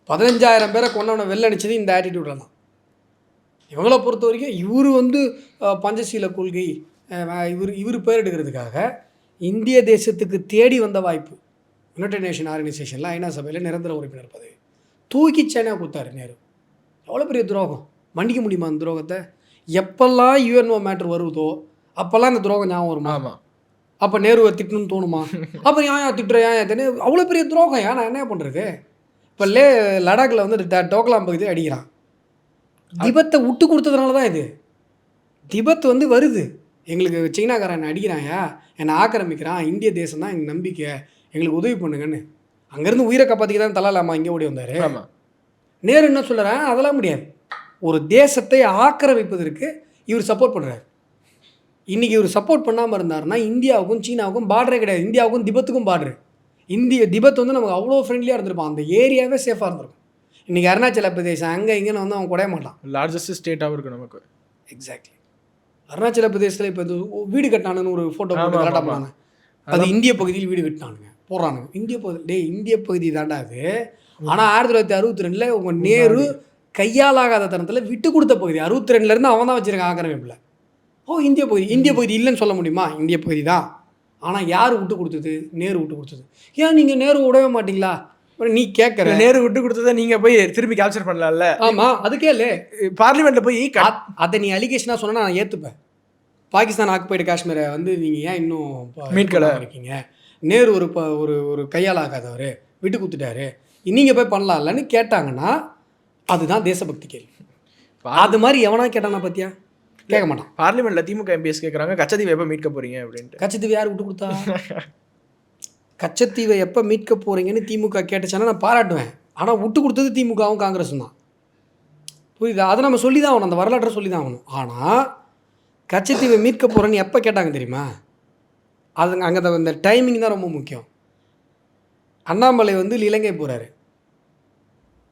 15,000 பேரை கொண்டவனை வெளில அடிச்சது இந்த ஆட்டிடியூடில் தான். இவங்கள பொறுத்த வரைக்கும் இவர் வந்து பஞ்சசீல கொள்கை இவர் பேர் எடுக்கிறதுக்காக இந்திய தேசத்துக்கு தேடி வந்த வாய்ப்பு. யுனைடெட் நேஷன் ஆர்கனைசேஷனில் ஐநா சபையில் நிரந்தர உறுப்பினர் பதவி தூக்கி சேனையாக கொடுத்தாரு நேரு. எவ்வளோ பெரிய துரோகம், மன்னிக்க முடியுமா அந்த துரோகத்தை? எப்பெல்லாம் யூஎன்ஓ மேட்ரு வருதோ அப்போல்லாம் இந்த துரோகம் ஞாபகம் வருமா? ஆமாம். அப்போ நேருவை திட்டணும்னு தோணுமா? அப்போ ஏன் திட்டுறேன் ஏன் அவ்வளோ பெரிய துரோகம். ஏன் நான் என்ன பண்ணுறது? இப்போ லடாக்கில் வந்து டோக்லாம் பகுதி அடிக்கிறான். திபத்தை விட்டு கொடுத்ததுனால தான் இது. திபத் வந்து வருது, எங்களுக்கு சீனாக்காரன் அடிக்கிறாயா, என்னை ஆக்கிரமிக்கிறான், இந்திய தேசம் தான் எங்கள் நம்பிக்கை, எங்களுக்கு உதவி பண்ணுங்கன்னு அங்கேருந்து உயிரை காப்பாற்றிக்க தான் தலாலாமா இங்கே ஓடி வந்தார். நேரு என்ன சொல்கிறேன், அதெல்லாம் முடியாது. ஒரு தேசத்தை ஆக்கிரமிப்பதற்கு இவர் சப்போர்ட் பண்ணுறாரு. இன்றைக்கி இவர் சப்போர்ட் பண்ணாமல் இருந்தாருன்னா இந்தியாவுக்கும் சீனாவுக்கும் பார்டரே கிடையாது, இந்தியாவுக்கும் திபத்துக்கும் பார்டரு. திபத் வந்து நமக்கு அவ்வளோ ஃப்ரெண்ட்லியாக இருந்திருப்பான், அந்த ஏரியாவே சேஃபாக இருந்திருக்கும். இன்றைக்கி அருணாச்சல பிரதேசம் அங்கே இங்கேன்னு வந்து அவன் குறைய மாட்டான், லார்ஜஸ்ட் ஸ்டேட்டாகவும் இருக்கும் நமக்கு. எக்ஸாக்ட்லி. அருணாச்சல பிரதேசத்தில் இப்போ இது வீடு கட்டினானுன்னு ஒரு ஃபோட்டோ போட்டு கரெக்டாக போனாங்க. அது இந்திய பகுதியில் வீடு கட்டினானுங்க போடுறானுங்க. இந்திய பகுதி தாண்டா அது. ஆனால் 1962 உங்கள் நேரு கையாலாகாத தனத்தில் விட்டு கொடுத்த பகுதி. 62 அவன் தான் வச்சுருக்கான் ஆக்கிரமிப்பில். இந்திய பகுதி இல்லைன்னு சொல்ல முடியுமா? இந்திய பகுதி தான். ஆனால் யார் விட்டு கொடுத்தது? நேரு விட்டு கொடுத்தது. ஏன் நீங்கள் நேரு விடவே மாட்டிங்களா? நீ கேட்குற நேரு விட்டு கொடுத்ததை நீங்கள் போய் திருப்பி கேப்சர் பண்ணலாம்ல? ஆமாம், அதுக்கே இல்லை பார்லிமெண்ட்டில் போய் அதை நீ அலிகேஷனாக சொன்னால் நான் ஏற்றுப்பேன். பாகிஸ்தான் ஆக்குபைடு காஷ்மீரை வந்து நீங்கள் ஏன் இன்னும் மீட்கலை இருக்கீங்க? நேரு ஒரு கையால் ஆகாதவர் விட்டு கொடுத்துட்டாரு, நீங்கள் போய் பண்ணலாம்லன்னு கேட்டாங்கன்னா அதுதான் தேசபக்தி கேள்வி. அது மாதிரி எவனா கேட்டானா பற்றியா? கேட்க மாட்டான். பார்லிமெண்ட்டில் திமுக எம்பிஎஸ் கேட்குறாங்க, கச்சத்தீவை எப்போ மீட்க போகிறீங்க அப்படின்ட்டு. கச்சத்தீவை யார் விட்டு கொடுத்தா? கச்சத்தீவை எப்போ மீட்க போகிறீங்கன்னு திமுக கேட்டுச்சானா நான் பாராட்டுவேன். ஆனால் விட்டு கொடுத்தது திமுகவும் காங்கிரஸும் தான். புரியுதா? அதை நம்ம சொல்லி தான் ஆகணும், அந்த வரலாற்றை சொல்லி தான் ஆகணும். ஆனால் கச்சத்தீவை மீட்க போகிறேன்னு எப்போ கேட்டாங்க தெரியுமா? அது அங்கே இந்த டைமிங் தான் ரொம்ப முக்கியம். அண்ணாமலை வந்து இலங்கை போகிறாரு.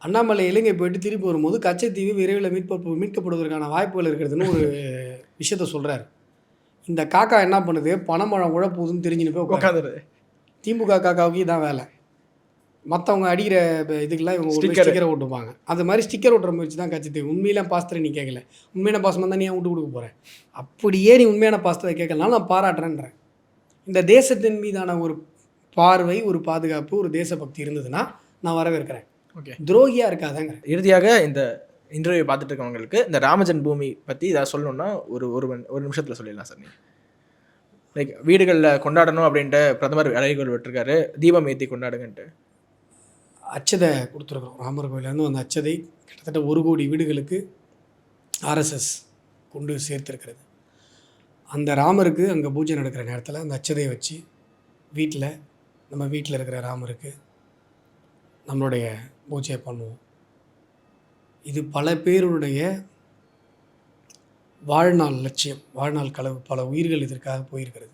அண்ணாமலை இலங்கை போயிட்டு திருப்பி வரும்போது கச்சத்தீவு விரைவில் மீட்கப்படுவதற்கான வாய்ப்புகள் இருக்கிறதுன்னு ஒரு விஷயத்த சொல்கிறாரு. இந்த காக்கா என்ன பண்ணுது, பணமழை உழப்புதுன்னு தெரிஞ்சுன்னு போய் உட்காந்துருது. திமுக காக்காவுக்கு இதான் வேலை. மற்றவங்க அடிக்கிற இதுக்கெல்லாம் இவங்க ஸ்டிக்கரை ஓட்டுப்பாங்க. அது மாதிரி ஸ்டிக்கர் ஓட்டுற முயற்சி தான் கச்சத்தீவு. உண்மையில பாஸ்தரை நீ கேட்கல, உண்மையான பாசமாக தான் நீ ஏன் விட்டு கொடுக்க போகிறேன்? அப்படியே நீ உண்மையான பாஸ்தரை கேட்கலனாலும் நான் பாராட்டுறேன்றேன். இந்த தேசத்தின் மீதான ஒரு பார்வை, ஒரு பாதுகாப்பு, ஒரு தேசபக்தி இருந்ததுன்னா நான் வரவேற்கிறேன். ஓகே, துரோகியாக இருக்காதாங்க. இறுதியாக இந்த இன்டர்வியூ பார்த்துட்டு இருக்கவங்களுக்கு இந்த ராமஜன் பூமி பற்றி இதாக சொல்லணும்னா ஒரு நிமிஷத்தில் சொல்லிடலாம் சார். நீங்கள் லைக் வீடுகளில் கொண்டாடணும் அப்படின்ட்டு பிரதமர் அழைப்புகள் விட்டுருக்காரு, தீபம் ஏற்றி கொண்டாடுங்கன்ட்டு. அச்சதை கொடுத்துருக்குறோம். ராமர் கோயிலேருந்து அந்த அச்சதை கிட்டத்தட்ட 1 கோடி வீடுகளுக்கு ஆர்எஸ்எஸ் கொண்டு சேர்த்துருக்கிறது. அந்த ராமருக்கு அங்கே பூஜை நடக்கிற நேரத்தில் அந்த அச்சதையை வச்சு நம்ம வீட்டில் இருக்கிற ராமருக்கு நம்மளுடைய பூஜையை பண்ணுவோம். இது பல பேருடைய வாழ்நாள் லட்சியம், வாழ்நாள் களவு. பல உயிர்கள் இதற்காக போயிருக்கிறது.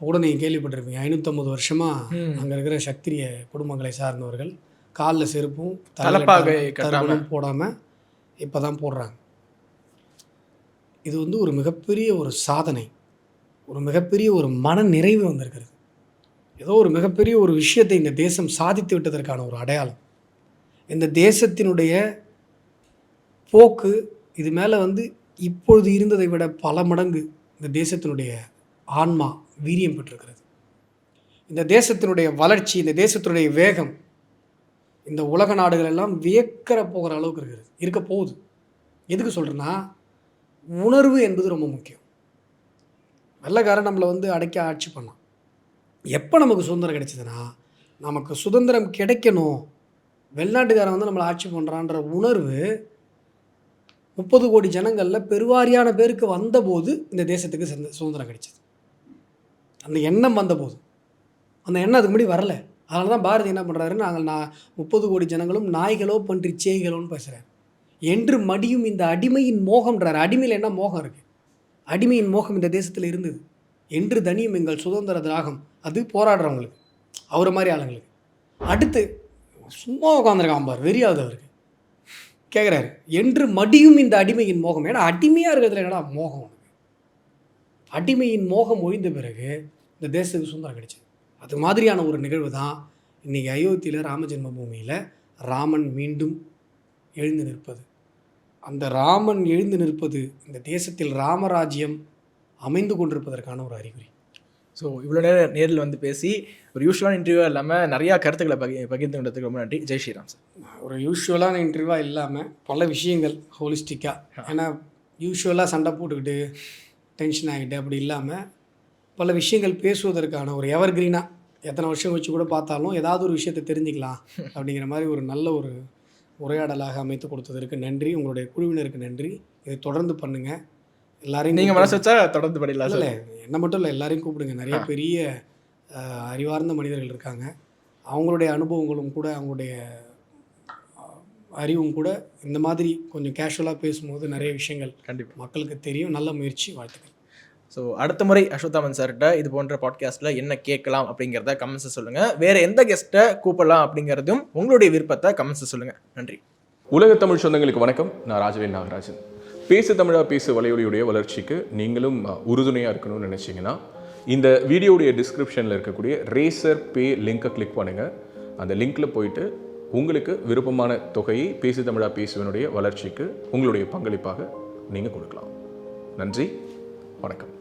கூட நீங்கள் கேள்விப்பட்டிருப்பீங்க, 550 வருஷமாக அங்கே இருக்கிற சத்திரிய குடும்பங்களை சார்ந்தவர்கள் காலில் செருப்பும் தலப்பாகவும் போடாமல் இப்போ தான் போடுறாங்க. இது வந்து ஒரு மிகப்பெரிய ஒரு சாதனை, ஒரு மிகப்பெரிய ஒரு மன நிறைவு வந்திருக்கிறது. ஏதோ ஒரு மிகப்பெரிய ஒரு விஷயத்தை இந்த தேசம் சாதித்து விட்டதற்கான ஒரு அடையாளம். இந்த தேசத்தினுடைய போக்கு இது மேலே வந்து இப்பொழுது இருந்ததை விட பல மடங்கு இந்த தேசத்தினுடைய ஆன்மா வீரியம் பெற்றிருக்கிறது. இந்த தேசத்தினுடைய வளர்ச்சி, இந்த தேசத்தினுடைய வேகம் இந்த உலக நாடுகள் எல்லாம் வியக்கிற போகிற அளவுக்கு இருக்க போகுது. எதுக்கு சொல்கிறேன்னா, உணர்வு என்பது ரொம்ப முக்கியம். வெள்ளைக்காரன் நம்மளை வந்து அடக்கி ஆட்சி பண்ணான். எப்போ நமக்கு சுதந்திரம் கிடைச்சதுன்னா, நமக்கு சுதந்திரம் கிடைக்கணும், வெளிநாட்டுக்காரன் வந்து நம்மளை ஆட்சி பண்ணுறான்ற உணர்வு 30 கோடி ஜனங்களில் பெருவாரியான பேருக்கு வந்தபோது இந்த தேசத்துக்கு சுதந்திரம் கிடைச்சது. அந்த எண்ணம் வந்தபோது, அந்த எண்ணம் அதுக்கு முன்னாடி வரல. அதனால தான் பாரதி என்ன பண்ணுறாரு, நாங்கள் 30 கோடி ஜனங்களும் நாய்களோ பன்றி சேய்களோன்னு பேசுகிறார். என்று மடியும் இந்த அடிமையின் மோகம்ன்றார். அடிமையில் என்ன மோகம் இருக்குது? அடிமையின் மோகம் இந்த தேசத்தில் இருந்தது. என்று தனியும் எங்கள் சுதந்திர திராகம். அது போராடுறவங்களுக்கு, அவரை மாதிரி ஆளுங்களுக்கு. அடுத்து சும்மா உட்காந்துருக்கான் பார், வெறியாவது அவருக்கு கேட்குறாரு, என்று மடியும் இந்த அடிமையின் மோகம். ஏன்னா அடிமையாக இருக்கிறதுல என்னடா மோகம் உனக்கு? அடிமையின் மோகம் ஒழிந்த பிறகு இந்த தேசத்துக்கு சுதந்திரம் கிடைச்சது. அது மாதிரியான ஒரு நிகழ்வு தான் இன்றைக்கி அயோத்தியில் ராம ஜென்ம பூமியில் ராமன் மீண்டும் எழுந்து நிற்பது. அந்த ராமன் எழுந்து நிற்பது இந்த தேசத்தில் ராமராஜ்யம் அமைந்து கொண்டிருப்பதற்கான ஒரு அறிகுறி. ஸோ இவ்வளோ நேரம் நேரில் வந்து பேசி ஒரு யூஸ்வலான இன்டர்வியூ இல்லாமல் நிறையா கருத்துக்களை பகிர்ந்து கொண்டதுக்கு ரொம்ப நன்றி. ஜெய் ஸ்ரீராம் சார். ஒரு யூஸ்வலான இன்டர்வியூவாக இல்லாமல் பல விஷயங்கள் ஹோலிஸ்டிக்காக, ஏன்னா யூஸ்வலாக சண்டை போட்டுக்கிட்டு டென்ஷன் ஆகிட்டு அப்படி இல்லாமல் பல விஷயங்கள் பேசுவதற்கான ஒரு எவர்கிரீனாக எத்தனை வருஷம் வச்சு கூட பார்த்தாலும் ஏதாவது ஒரு விஷயத்தை தெரிஞ்சுக்கலாம் அப்படிங்கிற மாதிரி ஒரு நல்ல ஒரு உரையாடலாக அமைத்து கொடுத்ததற்கு நன்றி. உங்களுடைய குழுவினருக்கு நன்றி. இதை தொடர்ந்து பண்ணுங்கள். எல்லாரையும் நீங்கள் மனசு வச்சா தொடர்ந்து படிக்கலாம். இல்லை என்ன மட்டும் இல்லை, எல்லாரையும் கூப்பிடுங்க. நிறைய பெரிய அறிவார்ந்த மனிதர்கள் இருக்காங்க. அவங்களுடைய அனுபவங்களும் கூட, அவங்களுடைய அறிவும் கூட இந்த மாதிரி கொஞ்சம் கேஷுவலாக பேசும்போது நிறைய விஷயங்கள் கண்டிப்பாக மக்களுக்கு தெரியும். நல்ல முயற்சி, வாழ்த்துக்கள். ஸோ அடுத்த முறை அஸ்வத்தாமன் சார்கிட்ட இது போன்ற பாட்காஸ்ட்டில் என்ன கேட்கலாம் அப்படிங்கிறத கமெண்ட்ஸை சொல்லுங்கள். வேறு எந்த கெஸ்ட்டை கூப்பிடலாம் அப்படிங்கிறதும் உங்களுடைய விருப்பத்தை கமெண்ட்ஸை சொல்லுங்கள். நன்றி. உலக தமிழ் சொந்தங்களுக்கு வணக்கம். நான் ராஜவேல் நாகராஜன். பேசு தமிழா பேசு வலையொலியுடைய வளர்ச்சிக்கு நீங்களும் உறுதுணையாக இருக்கணும்னு நினச்சிங்கன்னா இந்த வீடியோடைய டிஸ்கிரிப்ஷனில் இருக்கக்கூடிய ரேசர் பே லிங்கை கிளிக் பண்ணுங்கள். அந்த லிங்க்கில் போயிட்டு உங்களுக்கு விருப்பமான தொகையை பேசு தமிழா பேசுவனுடைய வளர்ச்சிக்கு உங்களுடைய பங்களிப்பாக நீங்கள் கொடுக்கலாம். நன்றி, வணக்கம்.